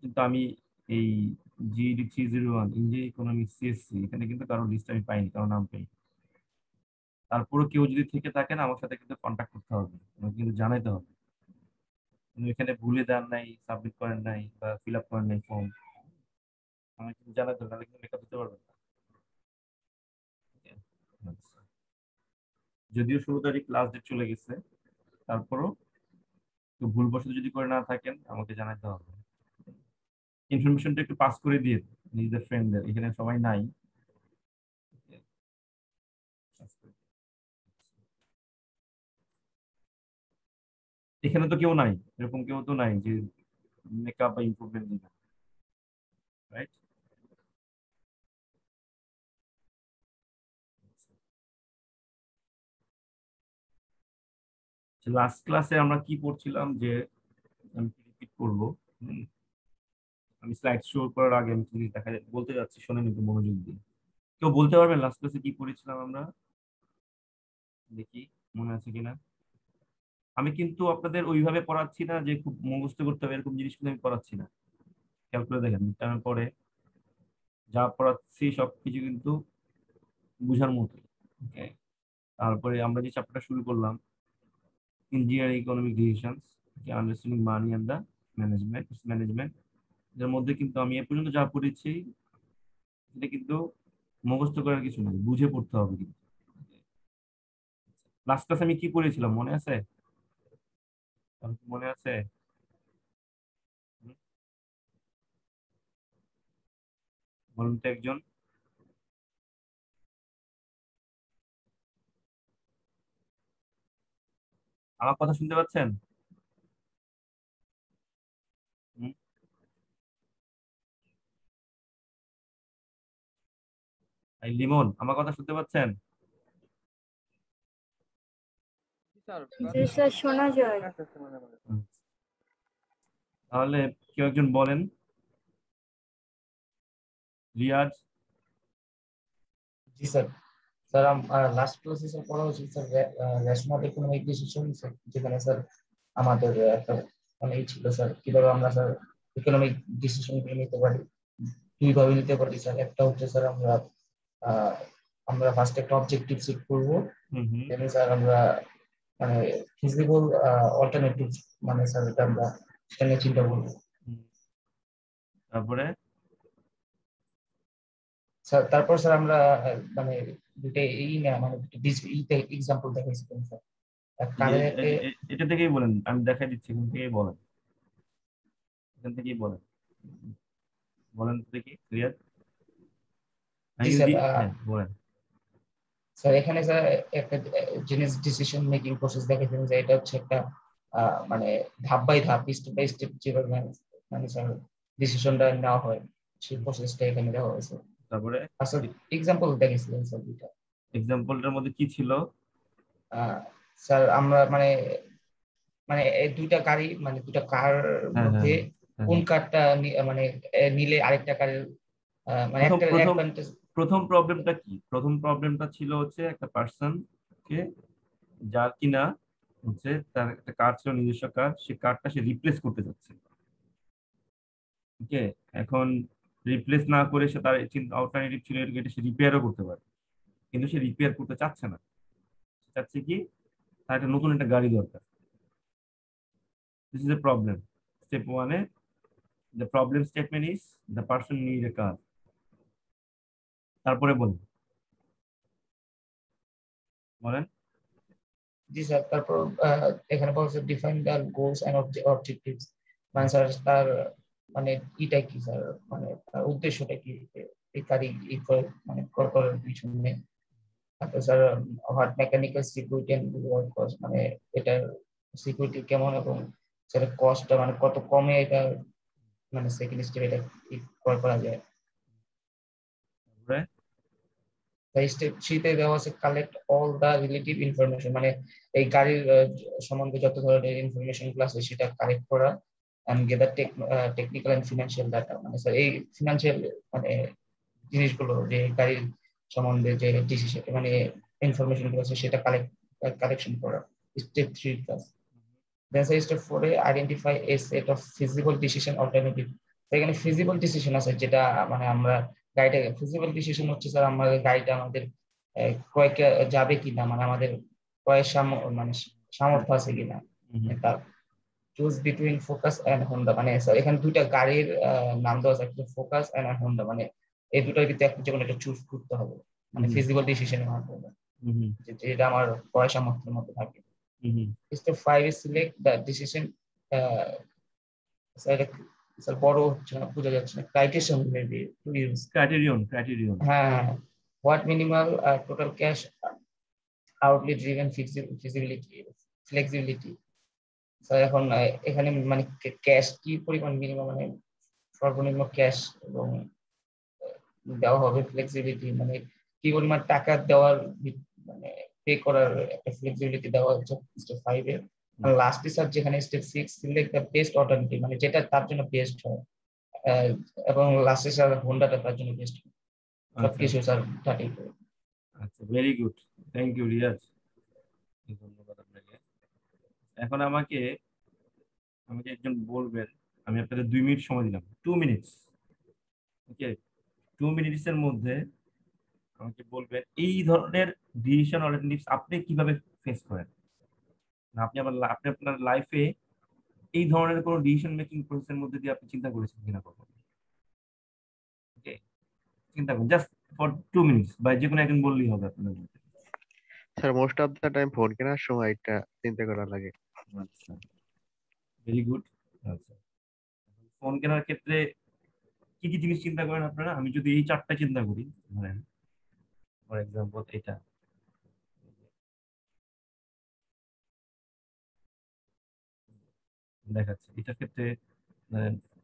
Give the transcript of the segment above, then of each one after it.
কিন্তু আমি এই জিইডি 301 ইঞ্জিনিয়ারিং ইকোনমিক্স সিএসসি এখানে কিন্তু কারো লিস্ট আমি পাইনি, কারো নাম পাই। তারপরে কেউ যদি থেকে থাকেন আমার সাথে কিন্তু কন্ট্যাক্ট করতে হবে, আমাকে কিন্তু জানাইতে হবে আপনি এখানে ভুলে দেন নাই, সাবমিট করেন নাই বা ফিল আপ করেন নাই ফর্ম, আমাকে কিন্তু জানাতে হবে, নাহলে কিন্তু মেকআপ দিতে পারবেন না। আচ্ছা। যদিও 16 তারিখ লাস্ট ডেট চলে গেছে, তারপরও তো ভুলবশত যদি করে না থাকেন আমাকে জানাতে হবে। ইনফরমেশনটা একটু পাস করে দিয়ে নিজেদের ফ্রেন্ডদের, এখানে সবাই নাই। এখানে তো কেউ নাই, এরকম কেউ তো নাই যে মেকআপ বা ইমপ্রুভমেন্ট দিবে, রাইট? লাস্ট ক্লাসে আমরা কি পড়ছিলাম যে, আমি রিপিট করবো। হুম, আমি স্লাইড শো করার আগে আমি জিনিস বলতে যাচ্ছি, শোনেন একটু মনোযোগ দিয়ে। কেউ বলতে পারবেন লাস্ট ক্লাসে কি পড়েছিলাম আমরা? দেখি মনে আছে কিনা। আমি কিন্তু আপনাদের ওইভাবে পড়াচ্ছি না যে খুব মুখস্থ করতে হবে এরকম জিনিস কিন্তু আমি পড়াচ্ছি না। খেয়াল করে দেখেন, মিডটার্মের পরে যা পড়াচ্ছি সবকিছু কিন্তু বুঝার মতো। ওকে, তারপরে আমরা যে চ্যাপ্টারটা শুরু করলাম, engineering economic decisions, understanding money and the management, এর মধ্যে কিন্তু আমি এ পর্যন্ত যা পড়েছি এটা কিন্তু মুখস্থ করার কিছু নেই, বুঝে পড়তে হবে কিন্তু। লাস্ট ক্লাসে আমি কি পড়েছিলাম মনে আছে? কারো কি মনে আছে? হুম, বলুন তো একজন। আমার কথা শুনতে পাচ্ছেন? হুম, এই লিমন, আমার কথা শুনতে পাচ্ছেন? জি স্যার, শোনা যায়। হুম, তাহলে কেউ একজন বলেন। রিয়াজ। জি স্যার। স্যার লাস্ট ক্লাসে স্যার পড়া হয়েছিল স্যার রেশনাল ইকোনমিক ডিসিশন, যেখানে স্যার আমাদের একটা মানে এই ছিল স্যার, কিভাবে আমরা স্যার ইকোনমিক ডিসিশন নিতে পারি। দুইভাবে নিতে পারি স্যার। একটা হচ্ছে স্যার আহ, আমরা ফার্স্ট একটা অবজেক্টিভ সেট করবো, হুম হুম দেন স্যার আমরা মানে ফিজিবল অল্টারনেটিভ, মানে স্যার এটা আমরা সেটা নিয়ে চিন্তা করবো। হুম। তারপরে স্যার তারপর স্যার আমরা মানে দুটো এই না মানে এক্সাম্পল দেখাইছিলাম স্যার। এই যে কারে এটা থেকেই বলেন, আমি দেখাই দিচ্ছি, এখান থেকেই বলেন, এখান থেকেই বলেন। বলেন তো দেখি রিয়াজ। আমি জি কিন্তু স্যার। হ্যাঁ বলেন। স্যার এখানে স্যার একটা জিনিস ডিসিশন মেকিং প্রসেস দেখাচ্ছেন যে এটা হচ্ছে একটা মানে ধাপ বাই ধাপ, স্টেপ বাই স্টেপ যেভাবে মানে স্যার ডিসিশনটা নেওয়া হয়, সেই প্রসেসটা এখানে দেওয়া হয়েছে। তারপরে আচ্ছা, এক্সাম্পল দেখেছিলেন স্যার দুইটা। এক্সাম্পলটার মধ্যে কি ছিল? স্যার আমরা মানে মানে এই দুইটা গাড়ি মানে দুইটা কার হ্যাঁ হ্যাঁ মধ্যে হ্যাঁ কোন হ্যাঁ। কারটা মানে নিলে আরেকটা কারের মানে প্রথম একটা প্রথম অ্যাডভান্টেজ। প্রথম প্রবলেমটা কি? প্রথম প্রবলেমটা ছিল হচ্ছে একটা পার্সন কে, যার কিনা হচ্ছে তার একটা কার ছিল, নিজস্ব কার, সে কারটা সে রিপ্লেস করতে চাচ্ছে। ওকে, এখন রিপ্লেস না করে সে তার চিন্তা অল্টারনেটিভ ছিল এটা সে রিপেয়ারও করতে পারে, কিন্তু সে রিপেয়ার করতে চাচ্ছে না। সে চাচ্ছে কি, তার একটা নতুন একটা গাড়ি দরকার। This is a problem. Step ওয়ানে the problem statement is the person need a car. তারপরে বলুন, বলেন। জি স্যার। তারপর এখানে বলছে define the goals and objectives, মানে স্যার তার মানে ইটা কি স্যার, মানে তার উদ্দেশ্যটা কি এই গাড়ি মানে করার পিছনে। তারপর sir what mechanical security and work cost, মানে এটার সিকিউরিটি কেমন এবং সেটা কস্টটা মানে কত কমে এটা মানে সেকেন্ড স্টেপ এটা করা যায়। তারপরে স্টেপ থ্রিতে দেওয়া আছে collect all the relative information, মানে এই গাড়ির সম্বন্ধে যত ধরনের ইনফরমেশন গুলো আছে সেটা কালেক্ট করা and gather technical and financial data, মানে স্যার এই ফিনান্সিয়াল মানে জিনিসগুলো যে গাড়ির সম্বন্ধে যে ডিসিশন মানে ইনফরমেশন গুলো আছে সেটা কালেকশন করা। স্টেপ থ্রি কাজ। দেন স্টেপ ফোরে identify A set of feasible decision alternative, এখানে ফিজিবল ডিসিশন আছে, যেটা মানে আমরা গাড়িটা ফিজিবল ডিসিশন হচ্ছে স্যার আমাদের গাড়িটা আমাদের ক্রয় যাবে কিনা, মানে আমাদের ক্রয়ের মানে সামর্থ্য আছে কিনা। তার choose between focus and Honda, মানে স্যার এখানে দুইটা গাড়ির নাম দেওয়া আছে, একটা ফোকাস এন্ড হোন্ডা, মানে এই দুটোর ভিতরে একটা যেকোনো একটা চুজ করতে হবে, মানে ফিজিবল ডিসিশনের মাধ্যমে, যেটা আমার ক্রয় সামর্থ্যের মধ্যে থাকে। Step 5 is select the decision, sir বড় হচ্ছে না, বোঝা যাচ্ছে না, criterion maybe to use, criterion. হ্যাঁ, what minimal total cash outlay driven feasibility flexibility. Sir এখন এখানে মানে ক্যাশ কি পরিমাণ মিনিমাম, মানে সর্বনিম্ন ক্যাশ এবং দেওয়া হবে ফ্লেক্সিবিলিটি, মানে কি পরিমাণ টাকা দেওয়ার মানে পে করার একটা ফ্লেক্সিবিলিটি দেওয়া হচ্ছে স্টেপ 5 এর। লাস্ট স্যার যেখানে step 6 select the best alternative, মানে যেটা তার জন্য বেস্ট হয়, এবং লাস্টে স্যার হোন্ডাটা তার জন্য বেস্ট হয়। সবকিছু স্যার সঠিক। আচ্ছা, very good, thank you Riaz, ধন্যবাদ আপনাকে। এখন আমাকে একজন বলবেন, আমি আপনাদের 2 মিনিট সময় দিলাম, 2 মিনিটস, ওকে? 2 মিনিটস এর মধ্যে আমাকে বলবেন এই ধরনের ডিসিশন অল্টারনেটিভস আপনি কিভাবে ফেস করেন। আপনি আপনার লাইফে এই ধরনের কোনো ডিসিশন মেকিং প্রসেসের মধ্যে দিয়ে আপনি চিন্তা করেছেন কিনা কখনো? ওকে, চিন্তা করুন জাস্ট ফর 2 মিনিটস, বা যে কোনো একজন বললেই হবে আপনাদের মধ্যে। Sir most of the time phone কেনার সময় এটা চিন্তা করা লাগে। আচ্ছা, ভেরি গুড। আচ্ছা, ফোন কেনার ক্ষেত্রে কি কি জিনিস চিন্তা করেন আপনারা? আমি যদি এই 4টা চিন্তা করি, ধরেন ফর এক্সাম্পল এটা, দেখাচ্ছে, এটার ক্ষেত্রে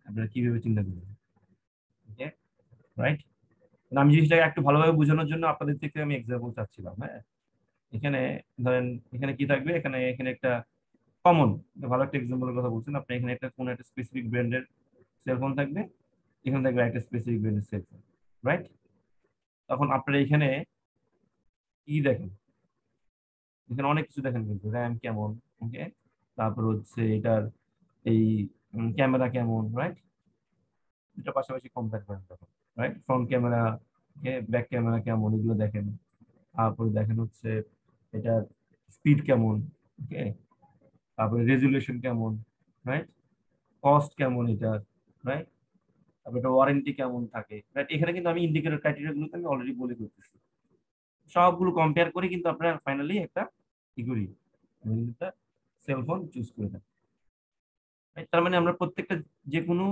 আপনারা কিভাবে চিন্তা করবেন? ওকে, রাইট? আমি জিনিসটাকে একটু ভালোভাবে বোঝানোর জন্য আপনাদের থেকে আমি এক্সাম্পল চাচ্ছিলাম। হ্যাঁ, এখানে ধরেন এখানে কি থাকবে, এখানে এখানে একটা কমন, ভালো একটা এক্সাম্পলের কথা বলছেন আপনি। এখানে একটা কোনো একটা স্পেসিফিক ব্র্যান্ডের সেলফোন থাকবে, এখানে থাকবে একটা স্পেসিফিক ব্র্যান্ডের সেলফোন, রাইট? তখন আপনারা এখানে কি দেখেন? এখানে অনেক কিছু দেখেন, কিন্তু র্যাম কেমন, ওকে, তারপর হচ্ছে এটার এই ক্যামেরা কেমন, রাইট? দুটো পাশাপাশি কম্পেয়ার করেন তখন, right? Front camera, back camera কেমন, এগুলো দেখেন। তারপরে দেখেন হচ্ছে এটার স্পিড কেমন, ওকে, তারপরে রেজুলেশন কেমন, রাইট? কস্ট কেমন এটার, রাইট? তারপরে এটা ওয়ারেন্টি কেমন থাকে, রাইট? এখানে কিন্তু আমি ইন্ডিকেটর ক্রাইটেরিয়া গুলোকে আমি অলরেডি বলে করতেছি, সবগুলো কম্পেয়ার করে কিন্তু আপনারা ফাইনালি একটা কি করি, একটা সেলফোন চুজ করে দেন। তার মানে আমরা প্রত্যেকটা যে কোনো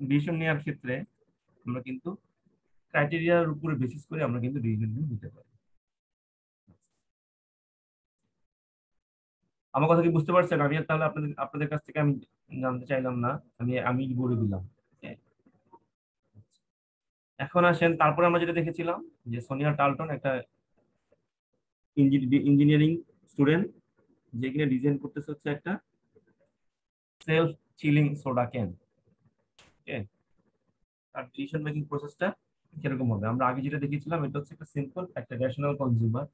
ডিসিশন নেওয়ার ক্ষেত্রে আমরা কিন্তু ক্রাইটেরিয়ার উপরে বেসিস করে আমরা কিন্তু ডিসিশন নিতে পারি। আমার কথা কি বুঝতে পারছেন? আমি আর তাহলে আপনাদের কাছ থেকে আমি জানতে চাইলাম না, আমি বলে দিলাম। এখন আসেন, তারপরে আমরা যেটা দেখেছিলাম যে সোনিয়া টালটন একটা ইঞ্জিনিয়ারিং স্টুডেন্ট, যেখানে ডিজাইন করতেছে হচ্ছে একটা self chilling soda can. Okay, আর ডিসিশন মেকিং প্রসেসটা কিরকম হবে? আমরা আগে যেটা দেখেছিলাম এটা হচ্ছে একটা সিম্পল, একটা রেশনাল কনজিউমার,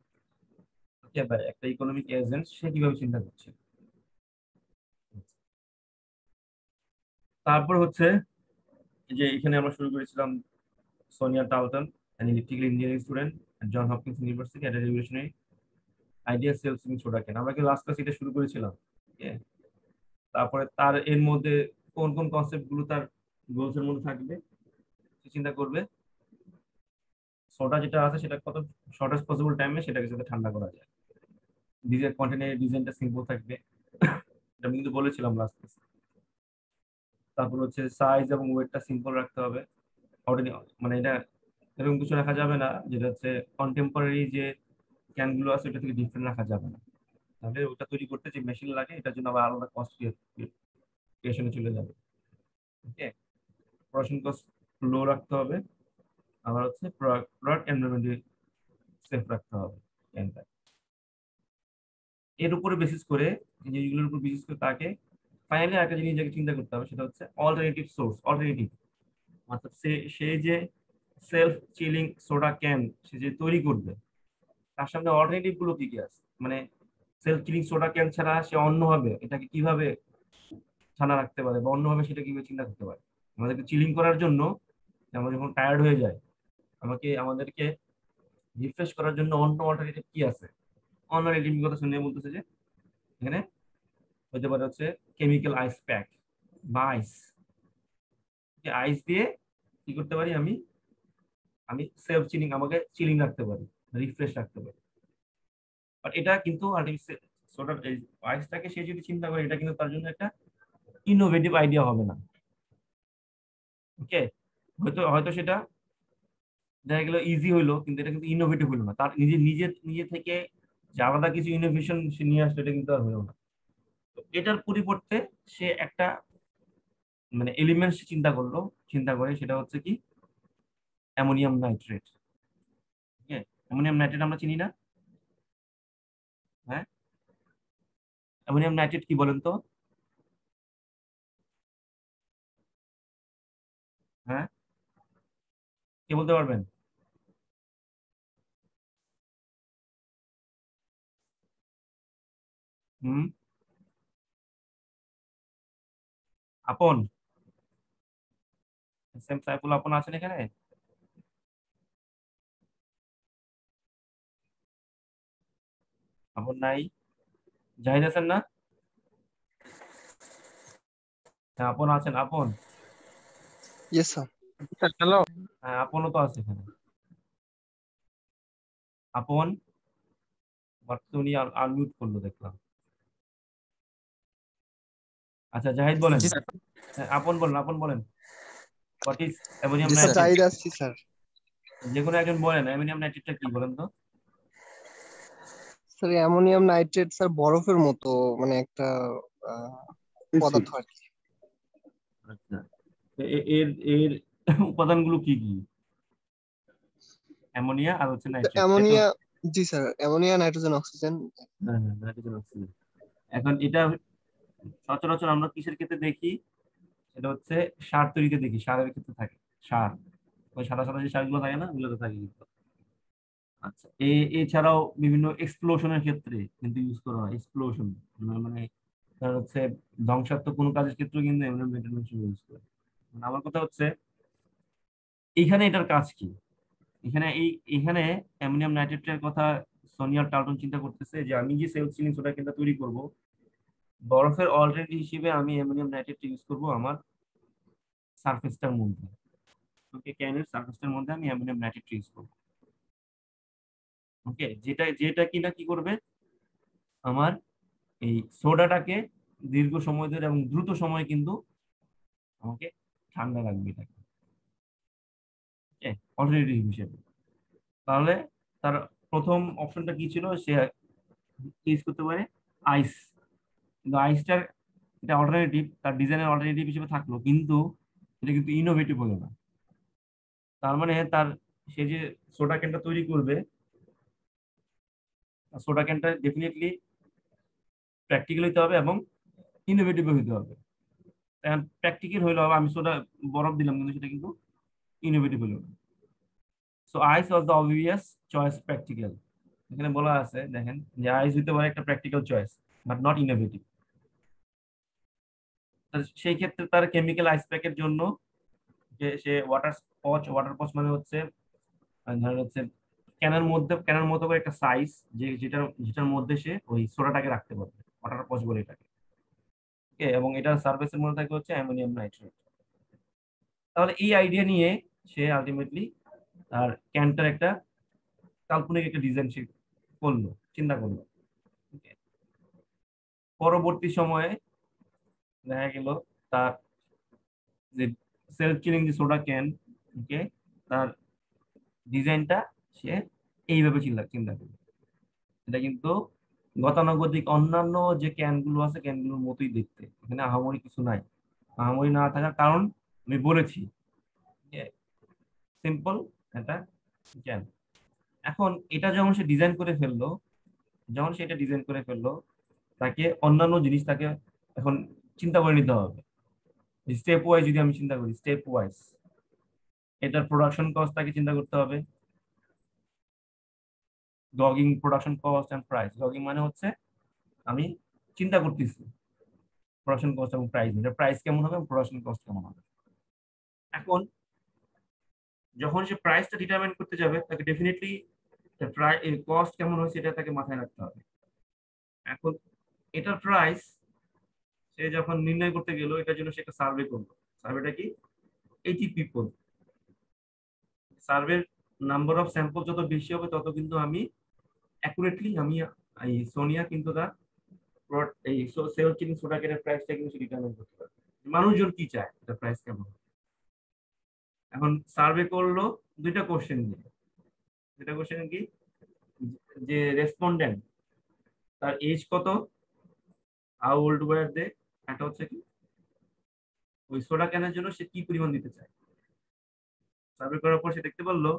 ওকে, বা একটা ইকোনমিক এজেন্ট, সে কিভাবে চিন্তা করছে। তারপর হচ্ছে যে এখানে আমরা শুরু করেছিলাম Sonia টালটন, an electrical engineering student at John Hopkins University, at a revolutionary idea self chilling soda can. আমরা কি লাস্ট ক্লাস এটা শুরু করেছিলাম? তারপরে তার এর মধ্যে কোন কোন কনসেপ্ট গুলো তার গোলস এর মধ্যে থাকবে, সে চিন্তা করবে সোডা যেটা আছে সেটা কত শর্টেস্ট পসিবল টাইমে সেটাকে যাতে ঠান্ডা করা যায়। ডিজাইন কন্টেনারের ডিজাইনটা সিম্পল থাকবে, এটা আমি কিন্তু বলেছিলাম লাস্ট ক্লাসে। তারপর হচ্ছে সাইজ এবং ওয়েটটা সিম্পল রাখতে হবে, মানে এটা এরকম কিছু রাখা যাবে না যেটা হচ্ছে কন্টেম্পোরারি যে ক্যানগুলো আছে ওটা থেকে ডিফারেন্ট রাখা যাবে না, তাহলে ওটা তৈরি করতে যে মেশিন লাগে এটার জন্য আবার আলাদা কস্ট ক্রিয়েশনে চলে যাবে। ওকে, প্রোডাকশন কস্ট লো রাখতে হবে, আবার হচ্ছে প্রোডাক্ট এনভায়রনমেন্টে সেফ রাখতে হবে। এর উপরে বেসিস করে, যেগুলোর উপর বেসিস করে তাকে ফাইনালি একটা জিনিস যাকে চিন্তা করতে হবে সেটা হচ্ছে অল্টারনেটিভ সোর্স। অল্টারনেটিভ অর্থাৎ সে যে self chilling soda can say যে তৈরি করবে, তার সামনে অল্টারনেটিভ গুলো কি কি আছে, মানে সেলফ চিলিং সোডা ক্যান ছাড়া সে অন্যভাবে এটাকে কিভাবে ঠান্ডা রাখতে পারে, বা অন্যভাবে সেটা কিভাবে চিন্তা করতে পারে। আমাদেরকে চিলিং করার জন্য আমরা যখন টায়ার্ড হয়ে যায় আমাদেরকে রিফ্রেশ করার জন্য অন্য অল্টারনেটিভ কি আছে? অন্য অল্টারনেটিভ কথা শুনে বলতেছে যে এখানে হতে পারে হচ্ছে কেমিক্যাল আইস প্যাক বা আইস। আইস দিয়ে কি করতে পারি আমি আমি সেলফ চিলিং, আমাকে চিলিং রাখতে পারি, রিফ্রেশ রাখতে পারি। বাট এটা কিন্তু আর্টিফিশিয়াল সোডা আইসটাকে সে যদি চিন্তা করে, এটা কিন্তু তার জন্য একটা ইনোভেটিভ আইডিয়া হবে না। ওকে, হয়তো হয়তো সেটা দেখা গেল ইজি হইলো, কিন্তু এটা কিন্তু ইনোভেটিভ হইলো না। তার নিজে নিজে নিজে থেকে যে আলাদা কিছু ইনোভেশন সে নিয়ে আসলো, এটা কিন্তু আর হলো না। তো এটার পরিবর্তে সে একটা মানে এলিমেন্টস চিন্তা করলো, চিন্তা করে সেটা হচ্ছে কি অ্যামোনিয়াম নাইট্রেট। হ্যাঁ, অ্যামোনিয়াম নাইট্রেট আমরা চিনি না? হ্যাঁ, অ্যামোনিয়াম নাইট্রেট কি বলেন তো? হ্যাঁ, কে বলতে পারবেন? হুম, আপন সেম সাইফুল আপন আছেন এখানে? আপন নাই? জাহিদ আছেন না? হ্যাঁ, আপন আছেন। আপন, Yes, sir. হ্যালো। হ্যাঁ আপনও তো আছে এখানে। আপন বাট উনি আনমিউট করলো দেখলাম। আচ্ছা জাহিদ বলেন। জি স্যার। হ্যাঁ, আপন বলেন, আপন বলেন। What is ammonium G sir, nitrate? Zahid আসছি স্যার। যে কোনো একজন বলেন অ্যামোনিয়াম নাইট্রেটটা কি বলেন তো? স্যার অ্যামোনিয়াম নাইট্রেট স্যার বরফের মতো, মানে একটা আহ, পদার্থ আর কি। আচ্ছা, তো এর এর উপাদানগুলো কি কি? অ্যামোনিয়া আর হচ্ছে নাইট্রেট, তাই তো? অ্যামোনিয়া, জি স্যার, অ্যামোনিয়া, নাইট্রোজেন, অক্সিজেন। হ্যাঁ হ্যাঁ, নাইট্রোজেন অক্সিজেন। এখন এটা সচরাচর আমরা কিসের ক্ষেত্রে দেখি? এটা হচ্ছে সার তৈরিতে দেখি, সারের ক্ষেত্রে থাকে। সার, ওই সাদা সাদা যে সারগুলো থাকে না, ওগুলোতে থাকে কিন্তু। আচ্ছা, এছাড়াও বিভিন্ন এক্সপ্লোশনের ক্ষেত্রে কিন্তু ইউজ করা হয়। এক্সপ্লোশন মানে তার হচ্ছে ধ্বংসাত্মক কোনো কাজের ক্ষেত্রেও কিন্তু অ্যামোনিয়াম নাইট্রেট ইউজ করে। মানে আমার কথা হচ্ছে এইখানে এটার কাজ কি? এখানে অ্যামোনিয়াম নাইট্রেটের কথা সনি আর টালটন চিন্তা করতেছে যে আমি যে সেলফ চিলিং সোডা কেনটা তৈরি করব, বরফের অল্টারনেটিভ হিসেবে আমি অ্যামোনিয়াম নাইট্রেট ইউজ করব আমার সারফেসটার মধ্যে। ওকে, ক্যানের সারফেসটার মধ্যে আমি অ্যামোনিয়াম নাইট্রেট ইউজ করব। ওকে, যেটা যেটা কিনা কি করবে আমার এই সোডাটাকে দীর্ঘ সময় ধরে এবং দ্রুত সময়ে কিন্তু আমাকে ঠান্ডা রাখবে এটাকে। অল্টারনেটিভ হিসেবে। তাহলে তার প্রথম অপশনটা কি ছিল? সে ইউজ করতে পারে আইস। কিন্তু আইসটার এটা অল্টারনেটিভ, তার ডিজাইনের অল্টারনেটিভ হিসেবে থাকলো, কিন্তু এটা কিন্তু ইনোভেটিভ হলো না। তার মানে তার সে যে সোডা ক্যানটা তৈরি করবে, সোডা ক্যানটা ডেফিনেটলি প্র্যাকটিক্যাল হইতে হবে এবং ইনোভেটিভ হইতে হবে। প্র্যাকটিক্যাল হইলে হবে আমি সোডা বরফ দিলাম, কিন্তু সেটা কিন্তু ইনোভেটিভ হলো না। So ice was the obvious choice practical. এখানে বলা আছে দেখেন যে আইস হইতে পারে একটা practical choice but not innovative. সেই ক্ষেত্রে তার কেমিক্যাল আইস প্যাকের জন্য যে সে ওয়াটার পচ মানে হচ্ছে ধরেন হচ্ছে ক্যানের মতো করে একটা সাইজ, যেটার যেটার মধ্যে সে ওই সোডাটাকে রাখতে পারবে, ওয়াটার পচ বলে এটাকে। ওকে, এবং এটার সার্ফেসের মধ্যে থাকে হচ্ছে অ্যামোনিয়াম নাইট্রেট। তাহলে এই আইডিয়া নিয়ে সে আলটিমেটলি তার ক্যানটার একটা কাল্পনিক একটা ডিজাইন সে করলো, চিন্তা করলো। Okay? পরবর্তী সময়ে দেখা গেল তার যে সেলফ চিলিং যে সোডা ক্যান, ওকে, তার ডিজাইনটা সে এইভাবে চিন্তা চিন্তা করলো। এটা কিন্তু গতানুগতিক অন্যান্য যে ক্যানগুলো আছে ক্যানগুলোর মতোই দেখতে, এখানে আহামরি কিছু নাই। আহামরি না থাকার কারণ আমি বলেছি, সিম্পল একটা ক্যান। এখন এটা যখন সে ডিজাইন করে ফেললো, যখন সে এটা ডিজাইন করে ফেললো, তাকে অন্যান্য জিনিস তাকে এখন চিন্তা করে নিতে হবে। স্টেপ ওয়াইজ যদি আমি চিন্তা করি, স্টেপ ওয়াইজ এটার প্রোডাকশন কস্ট তাকে চিন্তা করতে হবে। গগিং, প্রোডাকশন কস্ট এন্ড প্রাইস। গগিং মানে হচ্ছে আমি চিন্তা করতেছি প্রোডাকশন কস্ট এবং প্রাইস, এটা প্রাইস কেমন হবে, প্রোডাকশন কস্ট কেমন হবে। এখন যখন সে প্রাইসটা ডিটারমাইন করতে যাবে তাকে ডেফিনেটলি কস্ট কেমন হয়েছে এটা তাকে মাথায় রাখতে হবে। এখন এটার প্রাইস সে যখন নির্ণয় করতে গেল, এটার জন্য সে একটা সার্ভে করলো। সার্ভেটা কি? 80 পিপল। সার্ভের নাম্বার অফ স্যাম্পল যত বেশি হবে তত কিন্তু আমি অ্যাকুরেটলি আমি এই সোনিয়া কিন্তু তার এই সেল চিনি সোডা কেনের প্রাইসটা কিন্তু সে ডিটারমাইন করতে পারবে। মানুষজন কি চায়, তার প্রাইস কেমন। এখন সার্ভে করলো দুইটা কোশ্চেন দিয়ে। দুইটা কোশ্চেন কি? যে রেসপন্ডেন্ট তার এজ কত, হাউ ওল্ড ওয়্যার দে, একটা হচ্ছে কি ওই সোডা কেনার জন্য সে কি পরিমাণ দিতে চায়। সার্ভে করার পর সে দেখতে পারলো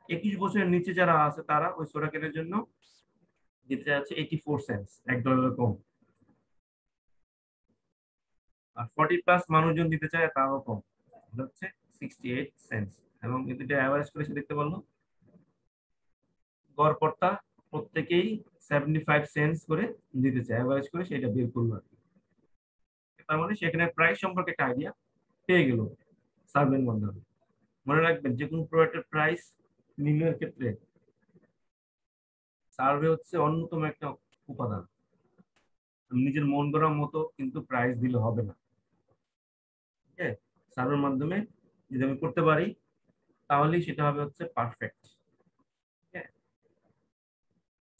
21 বছরের নিচে যারা আছে তারা ওই সোডা কেনার জন্য দিতে চাচ্ছে 84 সেন্টস, $1 কম। আর 40+ মানুষজন দিতে চায় তারও কম, এটা হচ্ছে 68 সেন্টস। এবং এটা অ্যাভারেজ করে সে দেখতে পারলো গড়পড়তা প্রত্যেকেই 75 সেন্টস করে দিতে চায়, অ্যাভারেজ করে সেটা বের করলো আর কি। তার মানে সেখানে প্রাইস সম্পর্কে একটা আইডিয়া পেয়ে গেল সার্ভের মাধ্যমে। মনে রাখবেন যে কোনো প্রোডাক্টের প্রাইস নির্ণয়ের ক্ষেত্রে সার্ভে হচ্ছে অন্যতম একটা উপাদান। নিজের মন গড়ার মতো কিন্তু প্রাইস দিলে হবে না। ঠিক আছে, সার্ভের মাধ্যমে যদি আমি করতে পারি তাহলেই সেটা হবে হচ্ছে পারফেক্ট। ঠিক আছে,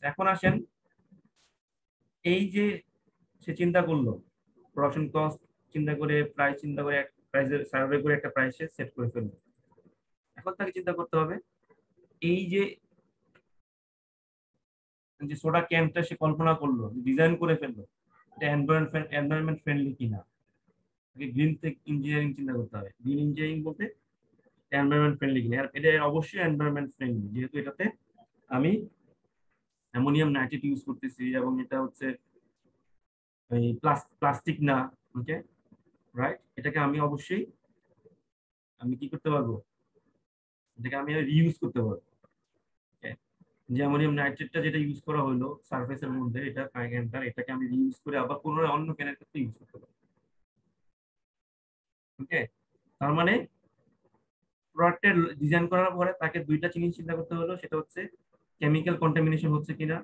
এখন আসেন এই যে সে চিন্তা করলো প্রোডাকশন কস্ট চিন্তা করে, প্রাইস চিন্তা করে, প্রাইসের সার্ভে করে একটা প্রাইসে সেট করে ফেললো। এখন তাকে চিন্তা করতে হবে এই যে সোডা ক্যানটা সে কল্পনা করলো, ডিজাইন করে ফেললো, এটা এনভায়রনমেন্ট ফ্রেন্ডলি কিনা। গ্রিন ইঞ্জিনিয়ারিং চিন্তা করতে হবে। গ্রিন ইঞ্জিনিয়ারিং বলতে এনভায়রনমেন্ট ফ্রেন্ডলি কিনা। এটা অবশ্যই এনভায়রনমেন্ট ফ্রেন্ডলি, যেহেতু এটাতে আমি অ্যামোনিয়াম নাইট্রেট ইউজ করতেছি এবং এটা হচ্ছে এই প্লাস্টিক না। ওকে, রাইট। এটাকে আমি অবশ্যই আমি কি করতে পারবো, এটাকে আমি রিইউজ করতে পারবো। যে অ্যামোনিয়াম নাইট্রেটটা যেটা ইউজ করা হলো সারফেসের মধ্যে, এটা ক্যানটার, এটাকে আমি রিইউজ করে আবার পুনরায় অন্য ক্যানের ক্ষেত্রে ইউজ করতে পারবো। ওকে, তার মানে প্রোডাক্টের ডিজাইন করার পরে তাকে দুইটা জিনিস চিন্তা করতে হলো, সেটা হচ্ছে কেমিক্যাল কন্টামিনেশন হচ্ছে কিনা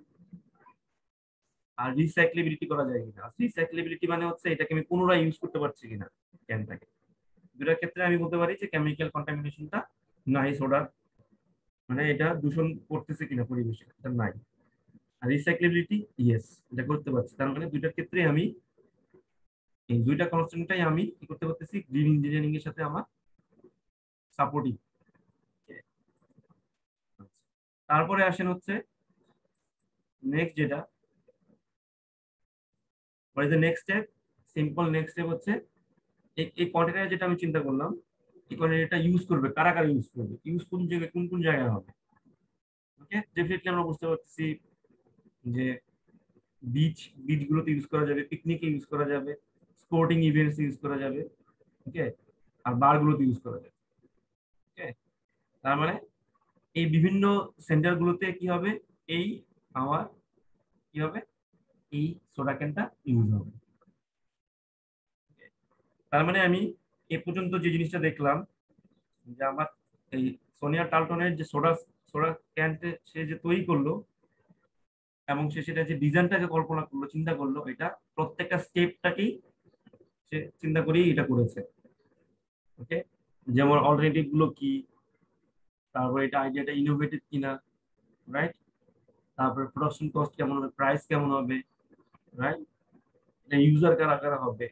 আর রিসাইক্লেবিলিটি করা যায় কিনা। রিসাইক্লেবিলিটি মানে হচ্ছে এটাকে আমি পুনরায় ইউজ করতে পারছি কিনা ক্যানটাকে। দুটার ক্ষেত্রে আমি বলতে পারি যে কেমিক্যাল কন্টামিনেশনটা নাই, সোডার মানে এটা দূষণ করতেছে কিনা পরিবেশে, এটা নাই। আর রিসাইক্লেবিলিটি ইয়েস, এটা করতে পারছি। তার মানে দুইটার ক্ষেত্রে আমি এই দুইটা কনস্ট্যান্টটাই আমি কি করতে পারতেছি, গ্রিন ইঞ্জিনিয়ারিং এর সাথে আমার সাপোর্টিং। তারপরে আসেন হচ্ছে নেক্সট যেটা, what is the next step. Simple next step হচ্ছে এই কন্টেনার যেটা আমি চিন্তা করলাম, এই কন্টেনারটা ইউজ করবে কারা কারা ইউজ করবে, ইউজ কোন জায়গায় কোন কোন জায়গায় হবে। ওকে, ডেফিনেটলি আমরা বুঝতে পারতেছি যে বিচ গুলোতে ইউজ করা যাবে, পিকনিকে ইউজ করা যাবে, স্পোর্টিং ইভেন্টস ইউজ করা যাবে। ওকে, আর বার গুলোতে ইউজ করা যাবে। ওকে, তার মানে এই বিভিন্ন সেন্টার গুলোতে কি হবে, এই আমার কি হবে, এই সোডা ক্যানটা ইউজ হবে। তার মানে আমি এ পর্যন্ত যে জিনিসটা দেখলাম যে আমার এই সোনিয়া টালটনের যে সোডা সোডা ক্যানটা সে যে তৈরি করলো এবং সে সেটা যে ডিজাইনটাকে কল্পনা করলো, চিন্তা করলো, এটা প্রত্যেকটা স্টেপটাকেই সে চিন্তা করেই এটা করেছে। ওকে, যেমন অল্টারনেটিভ গুলো কি, তারপর এটা আইডিয়াটা ইনোভেটিভ কিনা, রাইট, তারপর প্রোডাকশন কস্ট কেমন হবে, প্রাইস কেমন হবে, রাইট, ইউজার কারা কারা হবে,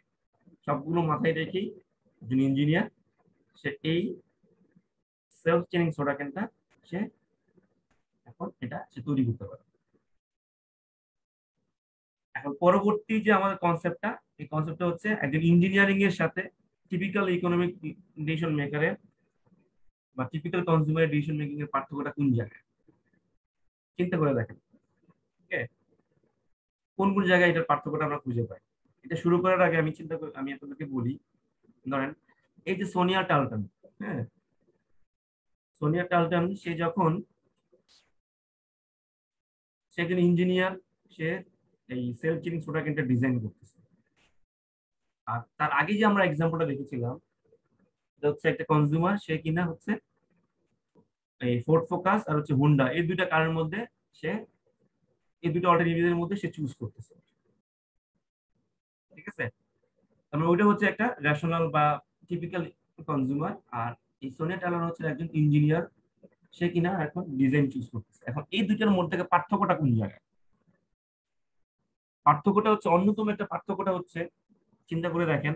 সবগুলো মাথায় রেখেই একজন ইঞ্জিনিয়ার সে এই সেলফ চেনিং সোডা ক্যানটা সে এখন এটা সে তৈরি করতে পারে। এখন পরবর্তী যে আমাদের কনসেপ্টটা, এই কনসেপ্টটা হচ্ছে একজন ইঞ্জিনিয়ারিং এর সাথে টিপিক্যাল ইকোনমিক ডিসিশন মেকারের বা টিপিক্যাল কনজিউমার ডিসিশন মেকিং এর পার্থক্যটা কোন জায়গায়, চিন্তা করে দেখেন। ঠিক আছে, কোন কোন জায়গায় এটার পার্থক্যটা আমরা খুঁজে পাই। এটা শুরু করার আগে আমি চিন্তা করি, আমি আপনাদেরকে বলি, ধরেন এই যে সোনিয়া টালটন, হ্যাঁ, সোনিয়া টালটন সে যখন সে একজন ইঞ্জিনিয়ার, সে এই সেলফ চেনিং সোডা ক্যানটা ডিজাইন করতেছে। আর তার আগে যে আমরা এক্সাম্পলটা দেখেছিলাম এটা হচ্ছে একটা কনজিউমার, সে কিনা হচ্ছে এই ফোর্ড ফোকাস আর হচ্ছে হোন্ডা, এই দুইটা কারের মধ্যে সে, এই দুটো অল্টারনেটিভের মধ্যে সে চুজ করতেছে। ঠিক আছে, তারপরে ওইটা হচ্ছে একটা রেশনাল বা টিপিক্যাল কনজিউমার। আর এই সোনিয়া টার্নার হচ্ছে একজন ইঞ্জিনিয়ার, সে কিনা এখন ডিজাইন চুজ করতেছে। এখন এই দুইটার মধ্যে থেকে পার্থক্যটা কোন জায়গায়? পার্থক্যটা হচ্ছে, অন্যতম একটা পার্থক্যটা হচ্ছে, চিন্তা করে দেখেন,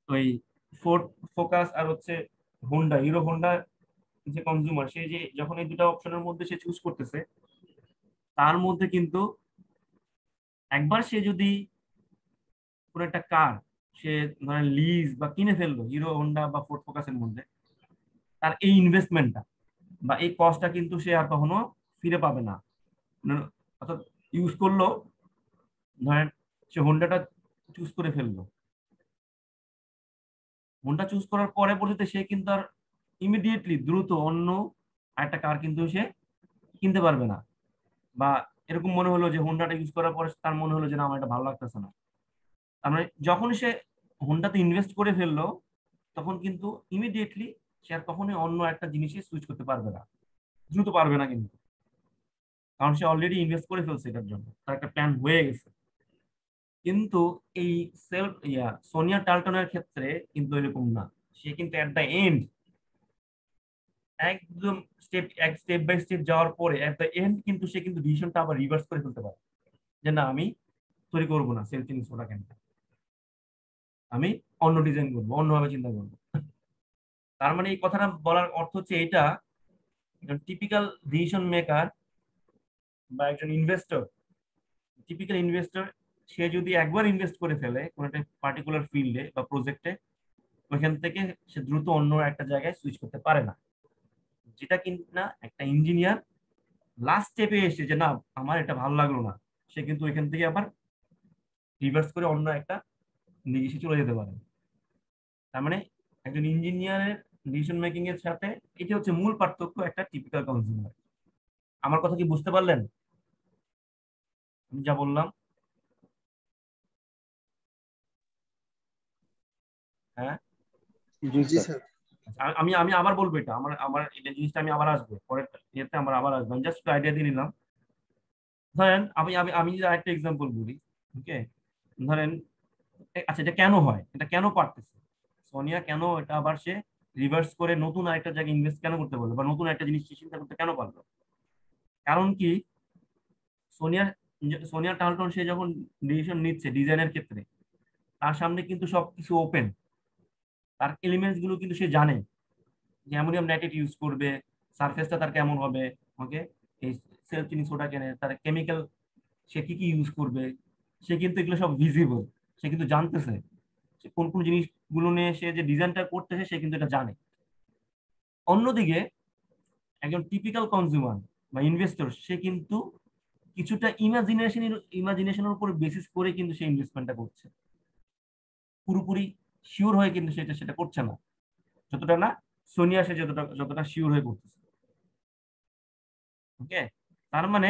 ওই ফোর্ড ফোকাস আর হচ্ছে হোন্ডা, হিরো হোন্ডা যে কনজিউমার, সে যে যখন এই দুটো অপশনের মধ্যে সে চুজ করতেছে, তার মধ্যে কিন্তু একবার সে যদি কোনো একটা কার সে ধরেন লিজ বা কিনে ফেললো হিরো হোন্ডা বা ফোর্ড ফোকাসের মধ্যে, তার এই ইনভেস্টমেন্টটা বা এই কস্টটা কিন্তু সে আর কখনো ফিরে পাবে না। অর্থাৎ ইউজ করলো, ধরেন সে হোন্ডাটা চুজ করে ফেললো, হোন্ডা চুজ করার পরে পর্যন্ত সে কিন্তু আর ইমিডিয়েটলি দ্রুত অন্য একটা কার কিন্তু সে কিনতে পারবে না। বা এরকম মনে হলো যে হোন্ডাটা ইউজ করার পরে তার মনে হলো যে না, আমার এটা ভালো লাগতেছে না, তার মানে যখন সে হোন্ডাতে ইনভেস্ট করে ফেললো, তখন কিন্তু ইমিডিয়েটলি সে আর কখনোই অন্য একটা জিনিসে সুইচ করতে পারবে না, দ্রুত পারবে না কিন্তু, কারণ সে অলরেডি ইনভেস্ট করে ফেলছে, এটার জন্য তার একটা প্ল্যান হয়ে গেছে। কিন্তু এই সোনিয়া টালটনের ক্ষেত্রে কিন্তু এরকম না। সে কিন্তু এট দ্য এন্ড, একদম স্টেপ বাই স্টেপ যাওয়ার পরে এট দ্য এন্ড কিন্তু সে কিন্তু ডিসিশনটা আবার রিভার্স করে ফেলতে পারে, যে না, আমি তৈরি করবো না সেলফ চিনিং সোডা ক্যানটা, আমি অন্য ডিজাইন করবো, অন্যভাবে চিন্তা করবো। তার মানে এই কথাটা বলার অর্থ হচ্ছে এটা, একজন টিপিক্যাল ডিসিশন মেকার বা একজন ইনভেস্টর, টিপিক্যাল ইনভেস্টর, সে যদি একবার ইনভেস্ট করে ফেলে কোনো একটা পার্টিকুলার ফিল্ডে বা প্রজেক্টে, ওইখান থেকে সে দ্রুত অন্য একটা জায়গায় সুইচ করতে পারে না। যেটা কিনা একটা ইঞ্জিনিয়ার লাস্ট স্টেপে এসে যে না, আমার এটা ভালো লাগলো না, সে কিন্তু ওইখান থেকে আবার রিভার্স করে অন্য একটা দিকে চলে যেতে পারে। তার মানে একজন ইঞ্জিনিয়ারের ডিসিশন মেকিং এর সাথে এটা হচ্ছে মূল পার্থক্য একটা টিপিক্যাল কনজিউমার। আমার কথা কি বুঝতে পারলেন আমি যা বললাম? হ্যাঁ, জি জি স্যার। স্যার। আচ্ছা, আমি আমি আবার বলবো, এটা আমার আমার এটা জিনিসটা আমি আবার আসবো পরের ইয়েতে, আমার আবার আসবো, আমি জাস্ট আইডিয়া দিয়ে নিলাম। ধরেন আমি আমি আমি যদি আরেকটা এক্সাম্পল বলি, ওকে, ধরেন আচ্ছা, এটা কেন হয়, এটা কেন পারতেছে সোনিয়া, কেন এটা আবার সে রিভার্স করে নতুন আরেকটা জায়গায় ইনভেস্ট কেন করতে পারলো, বা নতুন একটা জিনিস সে চিন্তা করতে কেন পারলো? কারণ কি, সোনিয়া সোনিয়া টালটন সে যখন ডিসিশন নিচ্ছে ডিজাইনের ক্ষেত্রে, তার সামনে কিন্তু সবকিছু ওপেন, তার এলিমেন্টস গুলো কিন্তু সে জানে যে অ্যামোনিয়াম নাইট্রেট ইউজ করবে, সারফেসটা তার কেমন হবে, ওকে, এই সেলফ চিনি সোডা কেনে তার কেমিক্যাল সে কি কি ইউজ করবে, সে কিন্তু এগুলো সব ভিজিবল, সে কিন্তু জানতেছে সে কোন কোন জিনিসগুলো নিয়ে সে যে ডিজাইনটা করতেছে, সে কিন্তু এটা জানে। অন্যদিকে একজন টিপিক্যাল কনজিউমার বা ইনভেস্টর, সে কিন্তু কিছুটা ইমাজিনেশনের উপর বেসিস করে কিন্তু সে ইনভেস্টমেন্টটা করছে, পুরোপুরি শিওর হয়ে কিন্তু সেটা সেটা করছে না, যতটা না সোনিয়া সে যতটা যতটা শিওর হয়ে করতেছে। ওকে, তার মানে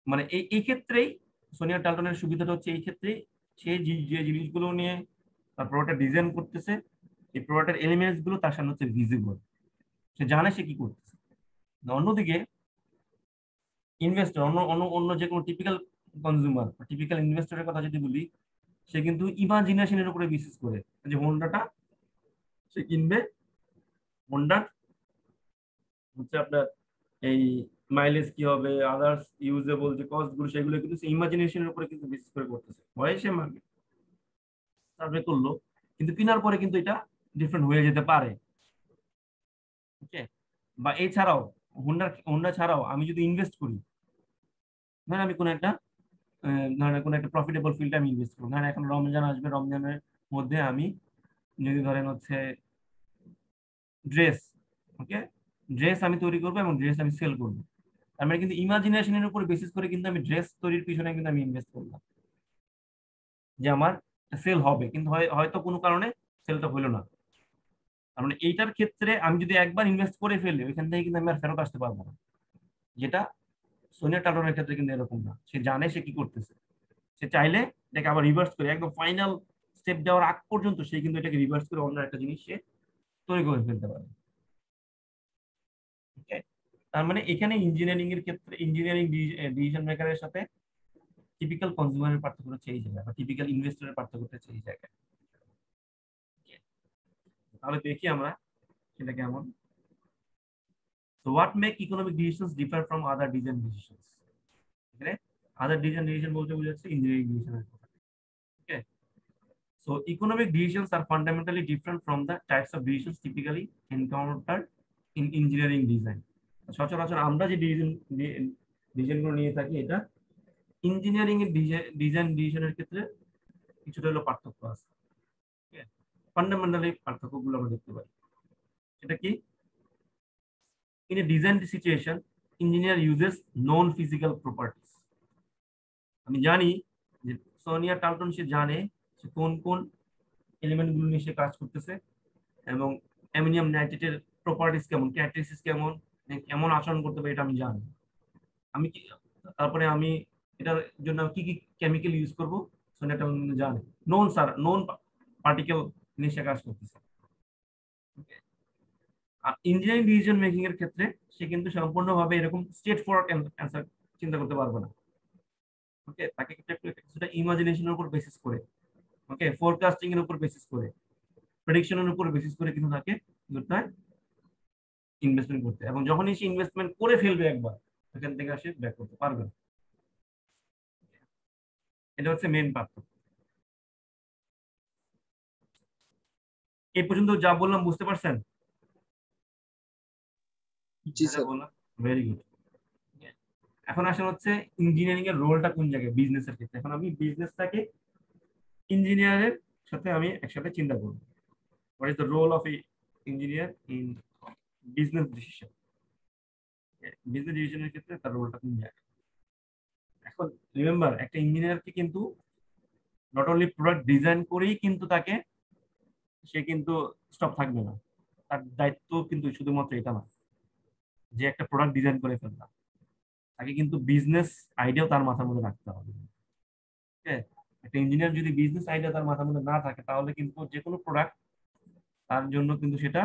মানে এই এই ক্ষেত্রেই সোনিয়া টালটনের সুবিধাটা হচ্ছে এই ক্ষেত্রে, সে যে জিনিসগুলো নিয়ে তার প্রোডাক্টটা ডিজাইন করতেছে, এই প্রোডাক্টের এলিমেন্টস গুলো তার সামনে হচ্ছে ভিজিবল, সে জানে সে কি করতেছে। অন্যদিকে ইনভেস্টর, অন্য অন্য অন্য যে কোনো টিপিক্যাল কনজিউমার, টিপিক্যাল ইনভেস্টরের কথা যদি বলি, সে কিন্তু ইমাজিনেশনের উপরে বিশ্বাস করে যে হোন্ডাটা সে কিনবে, হোন্ডার হচ্ছে আপনার এই মাইলেজ কি হবে, আদার্স ইউজেবল যে কস্ট গুলো, সেগুলো কিন্তু সে ইমাজিনেশনের উপরে কিন্তু বিশেষ করে করতেছে, হয় সে সার্ভে করলো, কিন্তু কেনার পরে কিন্তু এটা ডিফারেন্ট হয়ে যেতে পারে। ওকে, বা এছাড়াও হোন্ডা হোন্ডা ছাড়াও আমি যদি ইনভেস্ট করি, ধরেন আমি কোনো একটা ধরেন কোনো একটা প্রফিটেবল ফিল্ডে আমি ইনভেস্ট করবো, ধরেন এখন রমজান আসবে, রমজানের মধ্যে আমি যদি ধরেন হচ্ছে ড্রেস, ওকে, ড্রেস আমি তৈরি করবো এবং ড্রেস আমি সেল করবো, তার মানে কিন্তু ইমাজিনেশনের উপর বেসিস করে কিন্তু আমি ড্রেস তৈরির পিছনে কিন্তু আমি ইনভেস্ট করলাম, যে আমার সেল হবে, কিন্তু হয়তো কোনো কারণে সেলটা হলো না। তার মানে এইটার ক্ষেত্রে আমি যদি একবার ইনভেস্ট করে ফেলি, ওইখান থেকে কিন্তু আমি আর ফেরত আসতে পারবো না, যেটা সোনিয়া টালটনের ক্ষেত্রে কিন্তু এরকম না, সে জানে সে কি করতেছে, সে চাইলে এটাকে আবার রিভার্স করে একদম ফাইনাল স্টেপ দেওয়ার আগ পর্যন্ত সে কিন্তু এটাকে রিভার্স করে অন্য একটা জিনিস সে তৈরি করে ফেলতে পারে। ওকে, তার মানে এখানে ইঞ্জিনিয়ারিং এর ক্ষেত্রে ইঞ্জিনিয়ারিং ডিসিশন মেকারের সাথে টিপিক্যাল কনজিউমারের পার্থক্য হচ্ছে এই জায়গায়, বা টিপিক্যাল ইনভেস্টরের পার্থক্য হচ্ছে এই জায়গায়। তাহলে দেখি আমরা সেটা কেমন। So what make economic decisions differ from other design decisions? Okay, other design decision বলতে বোঝাচ্ছে ইঞ্জিনিয়ারিং ডিসিশনের কথা। Okay, so economic decisions are fundamentally different from the types of decisions typically encountered in engineering design. সচরাচর আমরা যে ডিজাইনগুলো নিয়ে থাকি এটা ইঞ্জিনিয়ারিং এর ডিজাইন ডিসিশনের ক্ষেত্রে কিছুটা হলো পার্থক্য আছে। ফান্ডামেন্টালি পার্থক্যগুলো আমরা দেখতে পাই। সেটা কি? In a design situation, engineer uses known physical properties. আমি জানি যে সোনিয়া টালটন সে জানে সে কোন কোন এলিমেন্টগুলো নিয়ে সে কাজ করতেছে এবং অ্যামোনিয়াম নাইট্রেটের প্রপার্টিস কেমন, ক্যারেক্টারিস্টিক্স কেমন, কেমন আচরণ করতে পারে এটা আমি জানি। আমি কি তারপরে আমি এটার জন্য কি কি কেমিক্যাল ইউজ করব সোনিয়া টালটন জানে। নোন পার্টিকেল নিয়ে সে কাজ করতেছে। আর ইঞ্জিনিয়ারিং ডিসিশন মেকিং এর ক্ষেত্রে সে কিন্তু সম্পূর্ণভাবে এরকম স্ট্রেট ফরওয়ার্ড অ্যান্সার চিন্তা করতে পারবে না। ওকে, তাকে কিছুটা ইমাজিনেশনের উপর বেসিস করে, ওকে, ফোরকাস্টিং এর উপর বেসিস করে, প্রেডিকশনের উপর বেসিস করে কিন্তু তাকে ইনভেস্টমেন্ট করতে, এবং যখনই সে ইনভেস্টমেন্ট করে ফেলবে একবার সেখান থেকে সে ব্যাক করতে পারবে না। এটা হচ্ছে মেন পার্থক্য। এই পর্যন্ত যা বললাম বুঝতে পারছেন? জি স্যার। বললাম ভেরি গুড। এখন আসেন হচ্ছে ইঞ্জিনিয়ারিং এর রোলটা কোন জায়গায় বিজনেসের ক্ষেত্রে। এখন আমি বিজনেসটাকে ইঞ্জিনিয়ারের সাথে আমি একসাথে চিন্তা করব। What is the role of a engineer in business decision? Business ডিসিশনের ক্ষেত্রে তার রোলটা কোন জায়গায়? এখন রিমেম্বার, একটা ইঞ্জিনিয়ারকে কিন্তু নট অনলি প্রোডাক্ট ডিজাইন করেই কিন্তু তাকে সে কিন্তু স্টপ থাকবে না। তার দায়িত্ব কিন্তু শুধুমাত্র এটা না যে একটা প্রোডাক্ট ডিজাইন করে ফেললাম, তাকে কিন্তু বিজনেস আইডিয়াও তার মাথার মধ্যে রাখতে হবে। একটা ইঞ্জিনিয়ার যদি বিজনেস আইডিয়া তার মাথার মধ্যে না থাকে তাহলে কিন্তু যে কোনো প্রোডাক্ট তার জন্য কিন্তু সেটা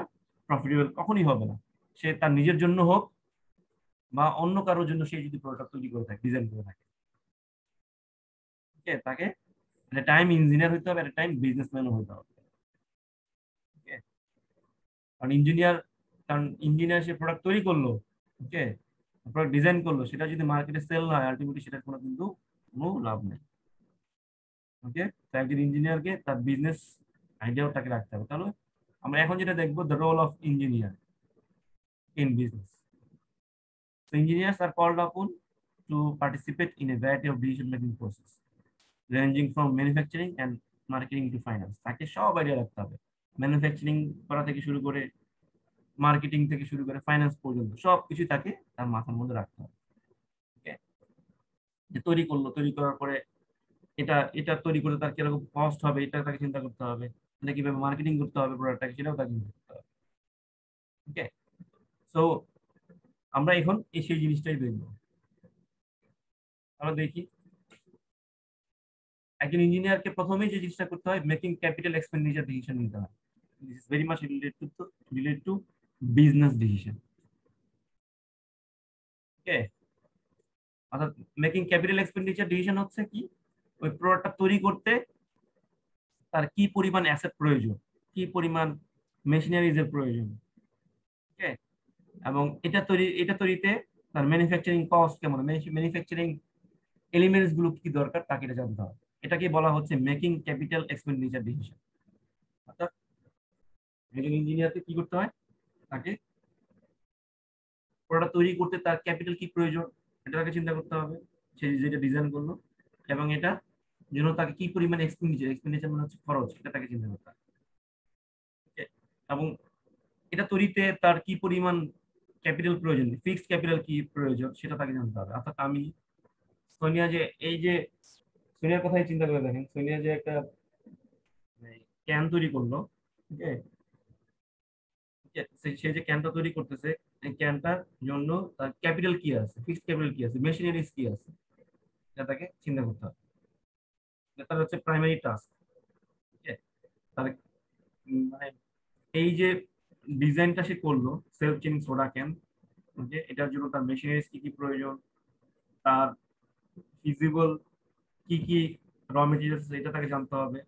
প্রফিটেবল কখনই হবে না। সে তার নিজের জন্য হোক বা অন্য কারোর জন্য সে যদি প্রোডাক্ট তৈরি করে থাকে, ডিজাইন করে থাকে, তাকে একটা টাইম ইঞ্জিনিয়ার হইতে হবে, একটা টাইম বিজনেসম্যানও হইতে হবে। কারণ ইঞ্জিনিয়ার সে প্রোডাক্ট তৈরি করলো, ওকে, প্রোডাক্ট ডিজাইন করলো, সেটা যদি মার্কেটে সেল না হয় আলটিমেটলি সেটার কিন্তু কোনো লাভ নেই। ওকে, তো একজন ইঞ্জিনিয়ারকে তার বিজনেস আইডিয়াও তাকে রাখতে হবে। তাহলে আমরা এখন যেটা দেখবো, the role of engineer in business. So engineers are called upon to participate in a variety of decision making process ranging from manufacturing and marketing to finance. তাকে সব আইডিয়া রাখতে হবে, ম্যানুফ্যাকচারিং করা থেকে শুরু করে মার্কেটিং থেকে শুরু করে ফাইন্যান্স পর্যন্ত সবকিছু তাকে তার মাথার মধ্যে রাখতে হবে। ওকে, যে তৈরি করলো, তৈরি করার পরে এটা এটা তৈরি করে তার কিরকম কস্ট হবে এটা তাকে চিন্তা করতে হবে, এটা কিভাবে মার্কেটিং করতে হবে প্রোডাক্টটাকে সেটাও তাকে চিন্তা করতে হবে। ওকে, সো আমরা এখন সেই জিনিসটাই দেখবো। আমরা দেখি একজন ইঞ্জিনিয়ারকে প্রথমেই যে জিনিসটা করতে হয়, মেকিং ক্যাপিটাল এক্সপেন্ডিচার ডিসিশন নিতে হয়। This is very much related to business decision. Okay, অর্থাৎ মেকিং ক্যাপিটাল এক্সপেন্ডিচার ডিসিশন হচ্ছে কি, ওই প্রোডাক্টটা তৈরি করতে তার কি পরিমাণ অ্যাসেট প্রয়োজন, কি পরিমাণ মেশিনারিজের প্রয়োজন, ওকে, এবং এটা তৈরিতে তার ম্যানুফ্যাকচারিং কস্ট কেমন, ম্যানুফ্যাকচারিং এলিমেন্টস গুলো কি দরকার তাকে এটা জানতে হবে। এটাকে বলা হচ্ছে মেকিং ক্যাপিটাল এক্সপেন্ডিচার ডিসিশন। অর্থাৎ একজন ইঞ্জিনিয়ারকে কি করতে হয়, তাকে প্রোডাক্ট তৈরি করতে তার ক্যাপিটাল কি প্রয়োজন এটা তাকে চিন্তা করতে হবে, সে যেটা ডিজাইন করলো, এবং এটা যেন তাকে কি পরিমাণ এক্সপেন্ডিচার মানে হচ্ছে খরচ, এটা তাকে চিন্তা করতে হবে। এবং এটা তৈরিতে তার কি পরিমাণ ক্যাপিটাল প্রয়োজন, ফিক্সড ক্যাপিটাল কি প্রয়োজন সেটা তাকে জানতে হবে। অর্থাৎ আমি সোনিয়া যে সোনিয়ার কথাই চিন্তা করে দেখেন, সোনিয়া যে একটা ক্যান তৈরি করলো, সে যে ক্যানটা তৈরি করতেছে এই ক্যানটার জন্য তার ক্যাপিটাল কি আছে, ফিক্সড ক্যাপিটাল কি আছে, মেশিনারিজ কি আছে, এটা তাকে চিন্তা করতে হবে। এটা তার হচ্ছে প্রাইমারি টাস্ক। তার মানে এই যে ডিজাইনটা সে করলো সেলফ চেইনিং সোডা ক্যান, যে এটার জন্য তার মেশিনারিজ কি কি প্রয়োজন, তার ফিজিবল কি কি র মেটেরিয়ালস এটা তাকে জানতে হবে,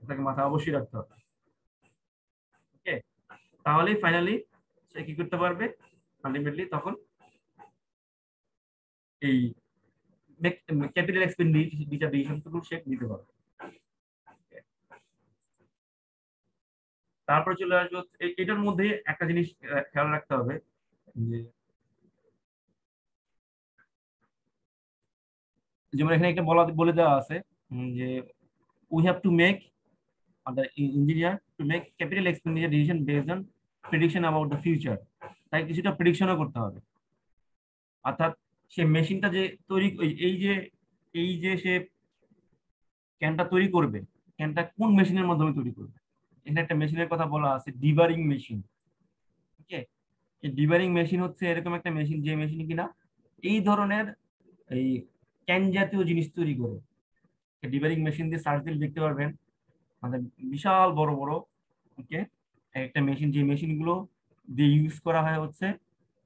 তাকে মাথায় অবশ্যই রাখতে হবে। ওকে, তাহলেই ফাইনালি সে কি করতে পারবে, আলটিমেটলি তখন এই ক্যাপিটাল এক্সপেন্ডিচার ডিসিশন গুলো সে নিতে পারবে। তারপরে চলে আসবে এটার মধ্যে একটা জিনিস খেয়াল রাখতে হবে, যে যেমন এখানে একটা বলে দেওয়া আছে যে we have to make the engineer to make capital expenditure decision based on prediction about the future। তাই কিছুটা প্রেডিকশনও করতে হবে, অর্থাৎ সে মেশিনটা যে তৈরি এই যে সে ক্যানটা তৈরি করবে, ক্যানটা কোন মেশিনের মাধ্যমে তৈরি করবে। এখানে একটা মেশিনের কথা বলা আছে, ডিবারিং মেশিন। ওকে, এই ডিবারিং মেশিন হচ্ছে এরকম একটা মেশিন, যে মেশিন কিনা এই ধরনের এই ক্যান জাতীয় জিনিস তৈরি করে। ডিবারিং মেশিন দিয়ে সার্চ দিলে দেখতে পারবেন মানে বিশাল বড় বড়, ওকে, একটা মেশিন, যে মেশিন গুলো দিয়ে ইউজ করা হয় হচ্ছে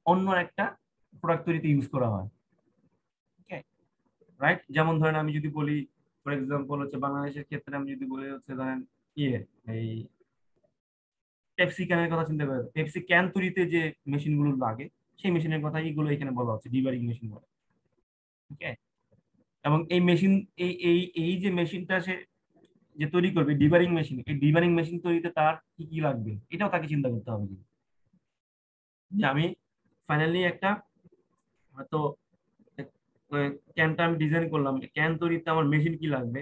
অন্য একটা প্রোডাক্ট তৈরিতে ইউজ করা হয়। ওকে, রাইট। যেমন ধরেন আমি যদি বলি, ফর এক্সাম্পল হচ্ছে বাংলাদেশের ক্ষেত্রে আমি যদি বলি হচ্ছে ধরেন এই পেপসি ক্যানের কথা চিন্তা করেন, পেপসি ক্যান তৈরিতে যে মেশিন গুলো লাগে সেই মেশিনের কথা এইগুলো এখানে বলা হচ্ছে ডিবারিং মেশিন বলে। ওকে, এবং এই মেশিন এই এই এই যে মেশিনটা সে যে তৈরি করবে ডিবারিং মেশিন, এই ডিবারিং মেশিন তৈরিতে তার কি কি লাগবে এটাও তাকে চিন্তা করতে হবে। যে আমি ফাইনালি একটা হয়তো ক্যানটা আমি ডিজাইন করলাম, ক্যান তৈরিতে আমার মেশিন কি লাগবে,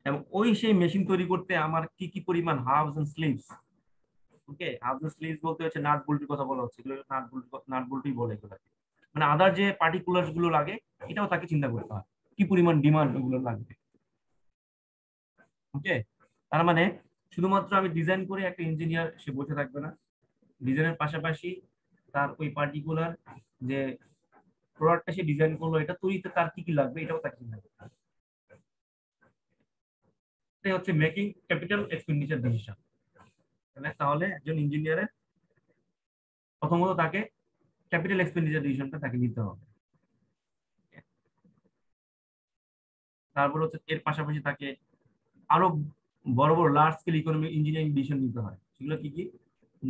এবং সেই মেশিন তৈরি করতে আমার কি কি পরিমাণ hubs and sleeves. Okay, hubs and sleeves বলতে হচ্ছে নাট বল্টুর কথা বলা হচ্ছে, এগুলো নাট বল্টুই বলে এগুলোকে, মানে আদার যে পার্টিকুলার্স গুলো লাগে এটাও তাকে চিন্তা করতে হয়, কি পরিমাণ ডিমান্ড ওগুলো লাগবে। ওকে, তার মানে শুধুমাত্র আমি ডিজাইন করে একটা ইঞ্জিনিয়ার সে বসে থাকবে না, ডিজাইনের পাশাপাশি তার ওই পার্টিকুলার যে প্রোডাক্টটা সে ডিজাইন করলো এটা তৈরিতে তার কি কি লাগবে এটাও তাকে চিন্তা করতে হবে। এটাই হচ্ছে মেকিং ক্যাপিটাল এক্সপেন্ডিচার ডিসিশন। তাহলে একজন ইঞ্জিনিয়ারের প্রথমত তাকে ক্যাপিটাল এক্সপেন্ডিচার ডিসিশনটা তাকে নিতে হবে। তারপর হচ্ছে এর পাশাপাশি তাকে আরো বড় বড় large scale economic engineering decision নিতে হয়। সেগুলো কি কি,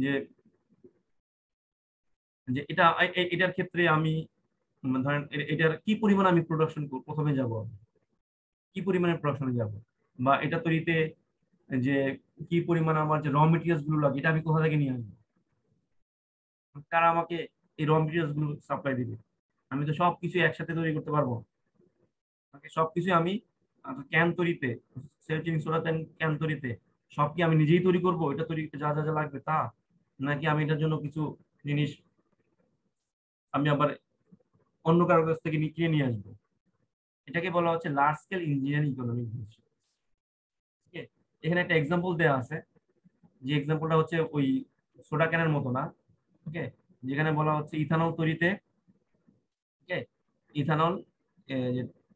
যে যে এটার ক্ষেত্রে আমি ধরেন এটার কি পরিমাণ আমি প্রোডাকশন প্রথমে যাব, কি পরিমাণে প্রোডাকশনে যাব, বা এটা তৈরিতে যে কি পরিমাণ আমার যে র মেটেরিয়ালস গুলো লাগে এটা আমি কোথা থেকে নিয়ে আসবো, কারা আমাকে এই র মেটেরিয়ালস গুলো সাপ্লাই দিবে। আমি তো সবকিছু একসাথে তৈরি করতে পারবো, সবকিছু আমি ক্যান তৈরিতে সেলফ সোলার ক্যান তৈরিতে সব কি আমি নিজেই তৈরি করব, এটা তৈরিতে যা যা যা লাগবে তা, নাকি আমি এটার জন্য কিছু জিনিস আমি আবার অন্য কারোর কাছ থেকে কিনে নিয়ে আসবো। এটাকে বলা হচ্ছে large scale engineering economic decision. ঠিক আছে, এখানে একটা এক্সাম্পল দেওয়া আছে, যে এক্সাম্পলটা হচ্ছে ওই সোডা ক্যানের মতো না। ওকে, যেখানে বলা হচ্ছে ইথানল তৈরিতে, ওকে, ইথানল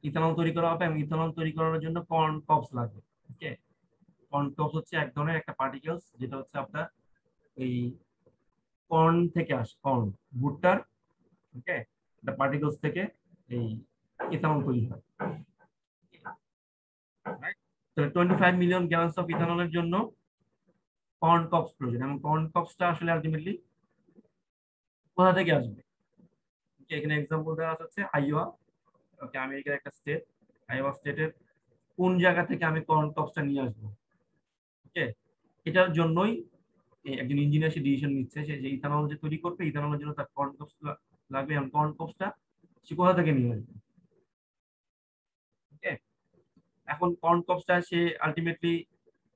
ইথানল তৈরি করা হবে এবং ইথানল তৈরি করার জন্য কর্ন কপস লাগবে। ওকে, কর্ন কপস হচ্ছে এক ধরনের একটা পার্টিকেলস, যেটা হচ্ছে আপনার এই কর্ন থেকে আসে, কর্ন ভুট্টার, ওকে, একটা পার্টিকেলস থেকে এই ইথানল তৈরি হয়। 25 মিলিয়ন গ্যালনস অফ ইথানলের জন্য কর্ন কপস প্রয়োজন, এবং কর্ন কপসটা আসলে আলটিমেটলি কোথা থেকে আসবে। এখানে এক্সাম্পল দেওয়া আছে আইওয়া, ওকে, আমেরিকার একটা স্টেট, আইওয়া স্টেটের কোন জায়গা থেকে আমি কর্ন কপসটা নিয়ে আসবো। ওকে, এটার জন্যই একজন ইঞ্জিনিয়ার সে ডিসিশন নিচ্ছে, সে যে ইথানল যে তৈরি করবে, ইথানলের জন্য তার কর্ন কপস লাগবে, এবং কর্ন কপসটা সে কোথা থেকে নিয়ে আসবে। ওকে, এখন কর্ন কপসটা সে আলটিমেটলি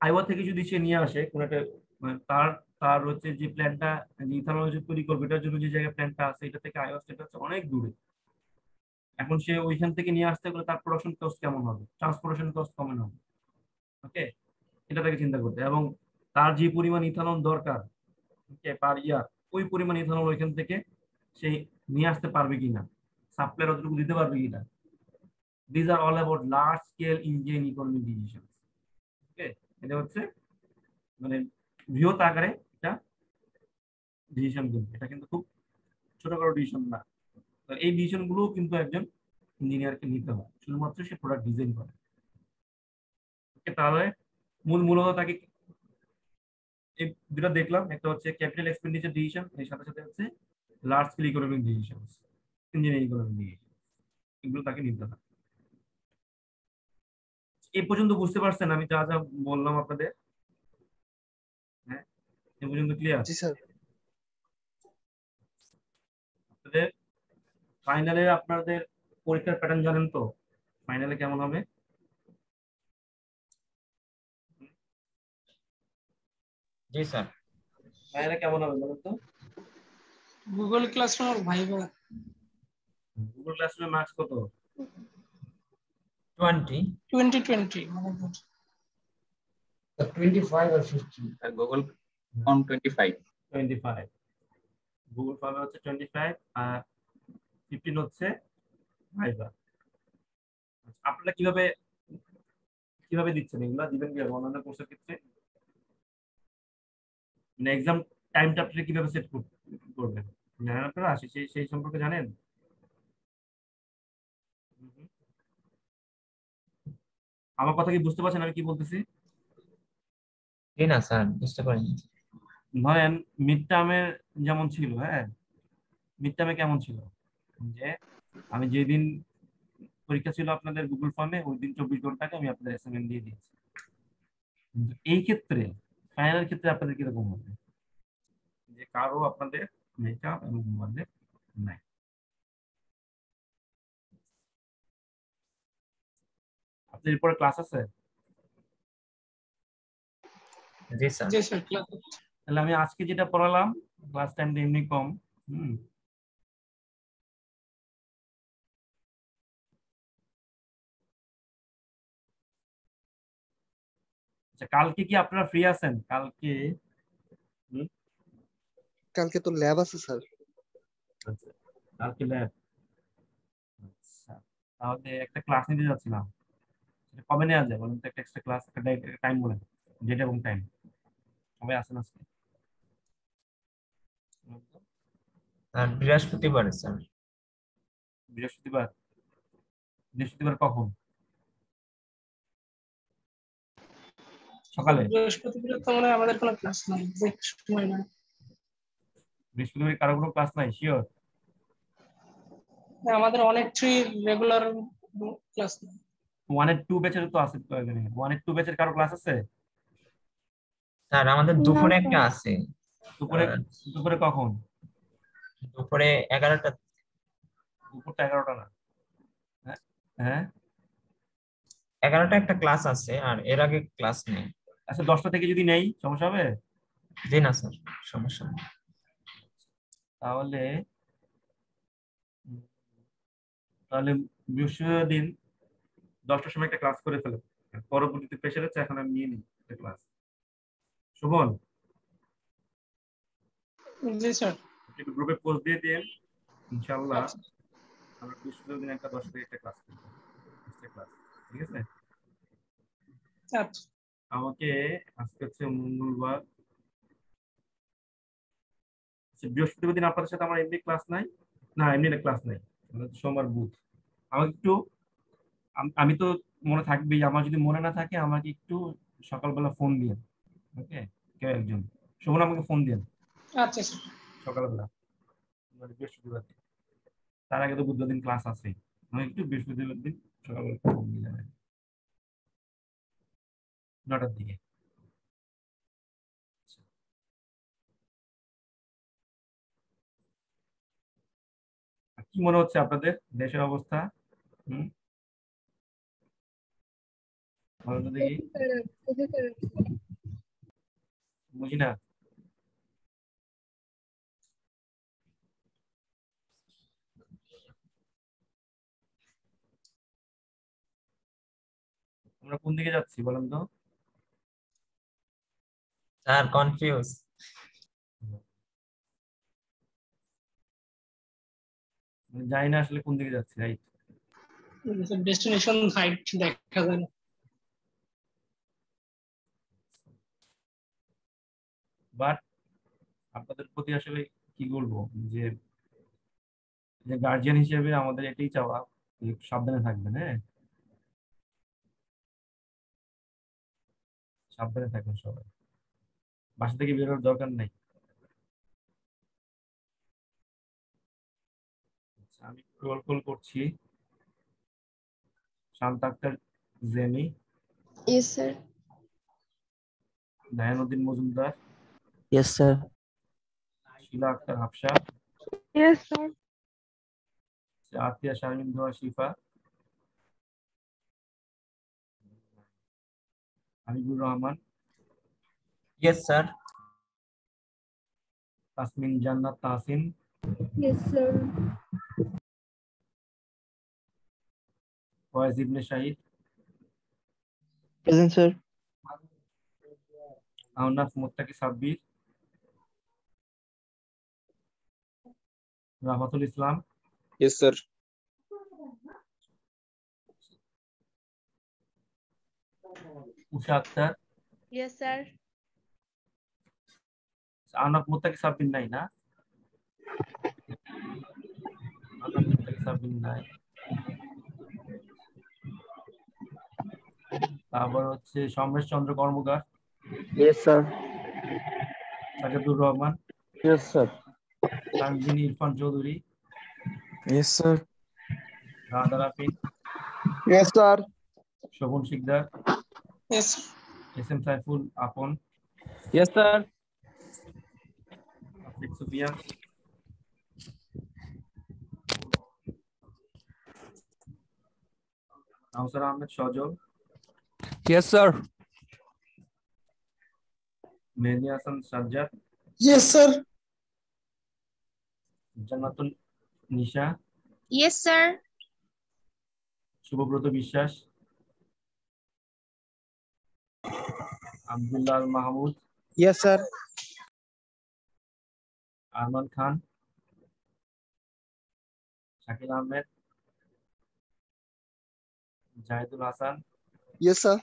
আইওয়া থেকে যদি সে নিয়ে আসে কোন একটা, মানে তার তার হচ্ছে যে প্ল্যানটা যে ইথানল যে তৈরি করবে এটার জন্য যে জায়গায় প্ল্যানটা আছে এটা থেকে আইওয়া স্টেট হচ্ছে অনেক দূরে। এখন সে ওইখান থেকে নিয়ে আসতে গেলে তার প্রোডাকশন কস্ট কেমন হবে, ট্রান্সপোর্টেশন কস্ট কেমন হবে। ওকে, এটা তাকে চিন্তা করতে, এবং তার যে পরিমাণ ইথানল দরকার, ওকে, পার ইয়ার, ওই পরিমাণ ইথানল ওইখান থেকে সে নিয়ে আসতে পারবে কিনা, সাপ্লাই অতটুকু দিতে পারবে কিনা। These are all about large scale Indian economic decisions. ওকে, এটা হচ্ছে মানে বৃহৎ আকারে এটা ডিসিশন কিন্তু এটা কিন্তু খুব ছোটখাটো ডিসিশন না। তো এই ডিসিশন গুলো কিন্তু একজন ইঞ্জিনিয়ারকে নিতে হয়, শুধুমাত্র সে প্রোডাক্ট ডিজাইন করে। তাহলে মূলত তাকে এই দুটো দেখলাম, একটা হচ্ছে ক্যাপিটাল এক্সপেন্ডিচার ডিসিশন, এর সাথে সাথে হচ্ছে large scale economic decision, engineering economic decision, এগুলো তাকে নিতে হয়। এই পর্যন্ত বুঝতে পারছেন আমি যা যা বললাম আপনাদের? হ্যাঁ, এই পর্যন্ত ক্লিয়ার? জি স্যার। আপনাদের ফাইনালে আপনাদের পরীক্ষার প্যাটার্ন জানেন তো? ফাইনালে কেমন হবে? জি স্যার। ফাইনালে কেমন হবে বলুন তো? গুগল ক্লাসরুম আর ভাইভা। গুগল ক্লাসরুমে মার্কস কত? 20 2020 মানে 25 or 50? আর গুগল অন 25। 25 গুগল ফর্মে হচ্ছে 25 আর 15 হচ্ছে ভাইভা। আপনারা কিভাবে কিভাবে দিচ্ছেন এগুলা? দিবেন কিভাবে অন্যান্য কোর্সের ক্ষেত্রে? মানে এক্সাম টাইমটা আপনি কিভাবে সেট করবেন জানেন আপনারা? সেই সম্পর্কে জানেন? আমার কথা কি বুঝতে পারছেন আমি কি বলতেছি? জি না স্যার, বুঝতে পারিনি। ধরেন মিড টার্মের যেমন ছিল, হ্যাঁ মিড টার্মে কেমন ছিল যে আমি যেদিন পরীক্ষা ছিল আপনাদের গুগল ফর্মে ওই দিন 24 ঘন্টাকে আমি আপনাদের অ্যাসাইনমেন্ট দিয়ে দিয়েছি। কিন্তু এই ক্ষেত্রে ফাইনাল ক্ষেত্রে আপনাদের কিরকম হবে? যে কারো আপনাদের মেকআপ এবং আমাদের নাই। আপনাদের এরপরে ক্লাস আছে? জি স্যার। জি স্যার ক্লাস। তাহলে আমি আজকে যেটা পড়ালাম, ক্লাস টাইমটা এমনি কম। আচ্ছা, কালকে কি আপনারা ফ্রি আছেন? কালকে কালকে তো ল্যাব আছে স্যার। আচ্ছা, কালকে ল্যাব। আচ্ছা, তাহলে একটা ক্লাস নিতে যাচ্ছিলাম, সেটা কবে নেওয়া যায় বলুন তো? একটা এক্সট্রা ক্লাস, একটা টাইম বলেন, ডেট এবং টাইম। সবাই আছেন আজকে? আর বৃহস্পতিবার স্যার। বৃহস্পতিবার? বৃহস্পতিবার কখন? সকালে? বৃহস্পতিবার তো মানে আমাদের কোনো ক্লাস নাই, যে সময় না। বৃহস্পতিবার কারো কোনো ক্লাস নাই শিওর? আমাদের অনেক রেগুলার ক্লাস নাই। 1 এর 2 ব্যাচের তো আছে তো এখানে। 1 এর 2 ব্যাচের কারো ক্লাস আছে? স্যার আমাদের দুপুরে একটা আছে। দুপুরে? দুপুরে কখন? দুপুরে 11টা। দুপুরটা 11টা না? হ্যাঁ হ্যাঁ। 11টা একটা ক্লাস আছে, আর এর আগে ক্লাস নেই। আচ্ছা, 10টা থেকে যদি নেই সমস্যা হবে? জি না স্যার, সমস্যা নেই। তাহলে তাহলে বৃহস্পতিবার দিন 10টার সময় একটা ক্লাস করে ফেলে, পরবর্তীতে প্রেশার হচ্ছে এখন আমি নিয়ে নিই একটা ক্লাস। শোভন, জি স্যার। একটু গ্রুপে পোস্ট দিয়ে দিন, ইনশাআল্লাহ আমরা বৃহস্পতিবার দিন একটা 10টা থেকে একটা ক্লাস করব, একটা ক্লাস। ঠিক আছে? আচ্ছা আমাকে আজকে হচ্ছে মঙ্গলবার, বৃহস্পতিবার দিন আপনাদের সাথে আমার এমনি ক্লাস নাই, না এমনি ক্লাস নাই, সোমবার বুধ। আমাকে একটু আমি তো মনে থাকবেই, আমার যদি মনে না থাকে আমাকে একটু সকালবেলা ফোন দিন, ওকে? কেউ একজন, শোভন আমাকে ফোন দিন আচ্ছা স্যার। সকালবেলা, মানে বৃহস্পতিবার দিন। তার আগে তো বুধবার দিন ক্লাস আছে, আমাকে একটু বৃহস্পতিবার দিন সকালবেলা ফোন দিয়ে যাবেন 9টার দিকে। কি মনে হচ্ছে আপনাদের দেশের অবস্থা? বলেন তো দেখি, বুঝি না। আমরা কোন দিকে যাচ্ছি বলেন তো? Sir confuse. জানি না আসলে কোন দিকে যাচ্ছি, রাইট? ডেস্টিনেশন সাইট দেখা যায় না। বাট আপনাদের প্রতি আসলে কি বলবো, যে যে গার্জিয়ান হিসেবে আমাদের এটাই চাওয়া যে একটু সাবধানে থাকবেন। হ্যাঁ, সাবধানে থাকবেন সবাই, বাসা থেকে বেরোর দরকার নেই। আচ্ছা, আমি রোল কল করছি। Shanta Akter Jemi, Yes, sir. Nayanuddin Majumder, Yes, sir. Shila Akter Hafsa, Yes, sir. Atiya Sharmin Doya Shifa, Habibur Rahman, yes sir. Tasmin Jannat Tahsin, Yes, sir. Foyez Ibne Shahid, present sir. Ahnaf Muttaki Sabbir, Rahmatul Islam, yes sir. Usha Akter. Yes, sir. Ahnaf Muttaki Sabbir নাই না? আহনাফ মুত্তাকি সাব্বির নাই। তারপর হচ্ছে Samaresh Chandra Karmakar, yes sir. Sajadur Rahman, yes sir. Tanzin Irfan Chowdhury, yes sir. Rahada Rafin, yes sir. Shovon Sikder, Yes. S M Saiful Apon, yes sir. Afiq Sufian, Kawsar Ahmed Sajal, Yes, sir. Mehedi Hasan Sajjad, Yes, sir. Jannatun Nisha, Yes, sir. Shubhabrata Biswas, Abdullah Al Mahmud, yes sir. Arman Khan, Shakil Ahmed, Zahidul Hasan. Yes sir.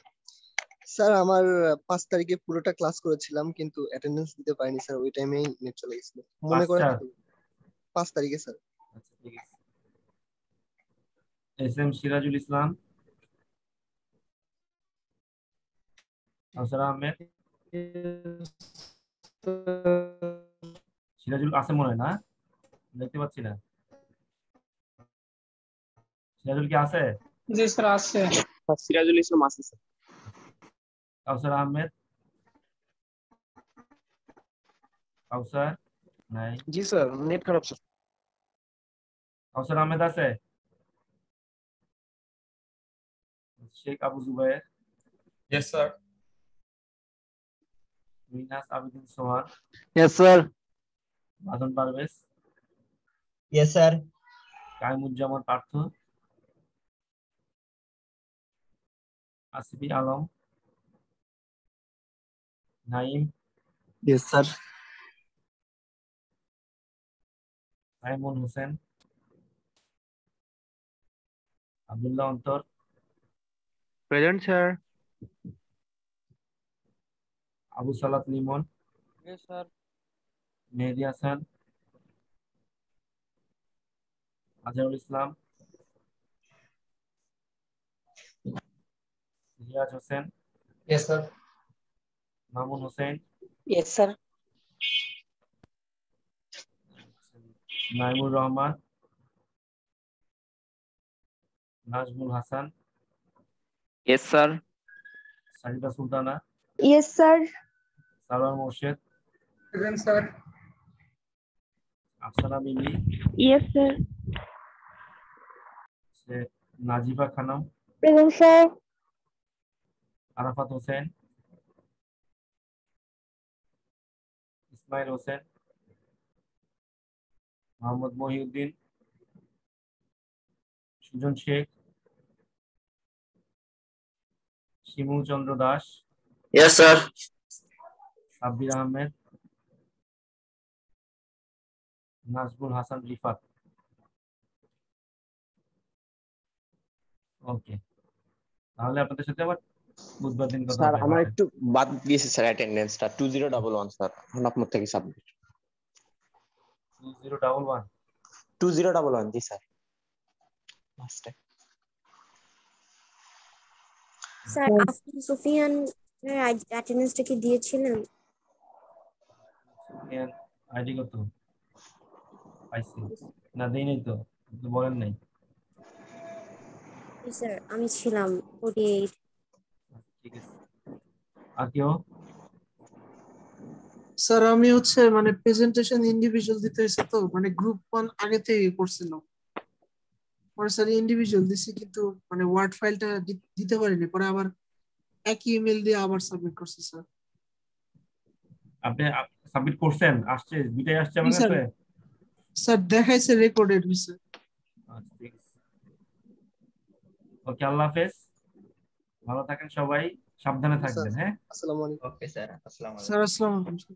Sir আমার 5 তারিখে পুরোটা class করেছিলাম কিন্তু অ্যাটেন্ডেন্স দিতে পারিনি স্যার, ওই টাইমেই নেট চলে গেছিল। মনে করে 5 তারিখে স্যার। আচ্ছা, ঠিক আছে। এস এম সিরাজুল ইসলাম, কাউসার আহমেদ, সিরাজুল আছে মনে হয় না? দেখতে পাচ্ছি না। সিরাজুল কি আছে? জি স্যার আছে। সিরাজুল ইসলাম আছে স্যার। কাউসার আহমেদ, কাউসার নাই। জি স্যার, নেট খারাপ স্যার। কাউসার আহমেদ আছে? Sheikh Abu Zubayer, yes sir. Minas Abedin Sohan, yes sir. Badon Parvez, yes sir. Kaimuzzaman Partha, Asifi Alam, Naim, yes sir. Saimon Hossain, Abdullah Antor, present sir. Abu Salat Limon, yes sir. Mehedi Hasan, Azharul Islam, Riaz Hossain, yes sir. Mamun Hossain, Yes, sir. Naimur Rahman, Nazmul Hasan, yes sir. Sajida Sultana, Yes, sir. Sarwar Morshed, Present, sir. Afsana Mili, Yes, sir. Nazifa Khanam, Present, sir. Arafat Hossain, Ismail Hossain, Mohammad Mohiuddin, Sujon Sheikh, Shimul Chandra Das, yes sir. Sabbir Ahmed, Nazmul Hasan Rifat. Okay, তাহলে আপনাদের সাথে আবার বুধবার দিন কথা sir হবে। আমার হ্যাঁ। একটু বাদ দিয়েছে স্যার অ্যাটেন্ডেন্সটা 2011 স্যার এখন আপনার থেকে সাবমিট 2011 2011 জি স্যার লাস্টে স্যার আপনি সুফিয়ান অ্যাটেন্ডেন্সটা কি দিয়েছিলেন? আইডি কত পাইছি না, দেই নাই তো, আপনি বলেন নাই। স্যার আমি ছিলাম 48। ঠিক আছে, আর কেউ? স্যার আমি হচ্ছে মানে প্রেজেন্টেশন ইন্ডিভিজুয়াল দিতে হয়েছে তো মানে গ্রুপ 1 আগে থেকে করছিলাম, পরে স্যার ইন্ডিভিজুয়াল দিছি কিন্তু মানে ওয়ার্ড ফাইলটা দিতে পারিনি, পরে আবার একই ইমেল দিয়ে আবার সাবমিট করছি স্যার। আপনি সাবমিট করছেন? আসছে, দুইটাই আসছে আমার স্যার কাছে। স্যার দেখাইছে রেকর্ডেড হইছে। আচ্ছা ঠিক আছে, ওকে, আল্লাহ হাফেজ, ভালো থাকেন সবাই, সাবধানে থাকবেন। হ্যাঁ, আসসালামু আলাইকুম। ওকে স্যার, আসসালামু আলাইকুম। স্যার আসসালামু আলাইকুম।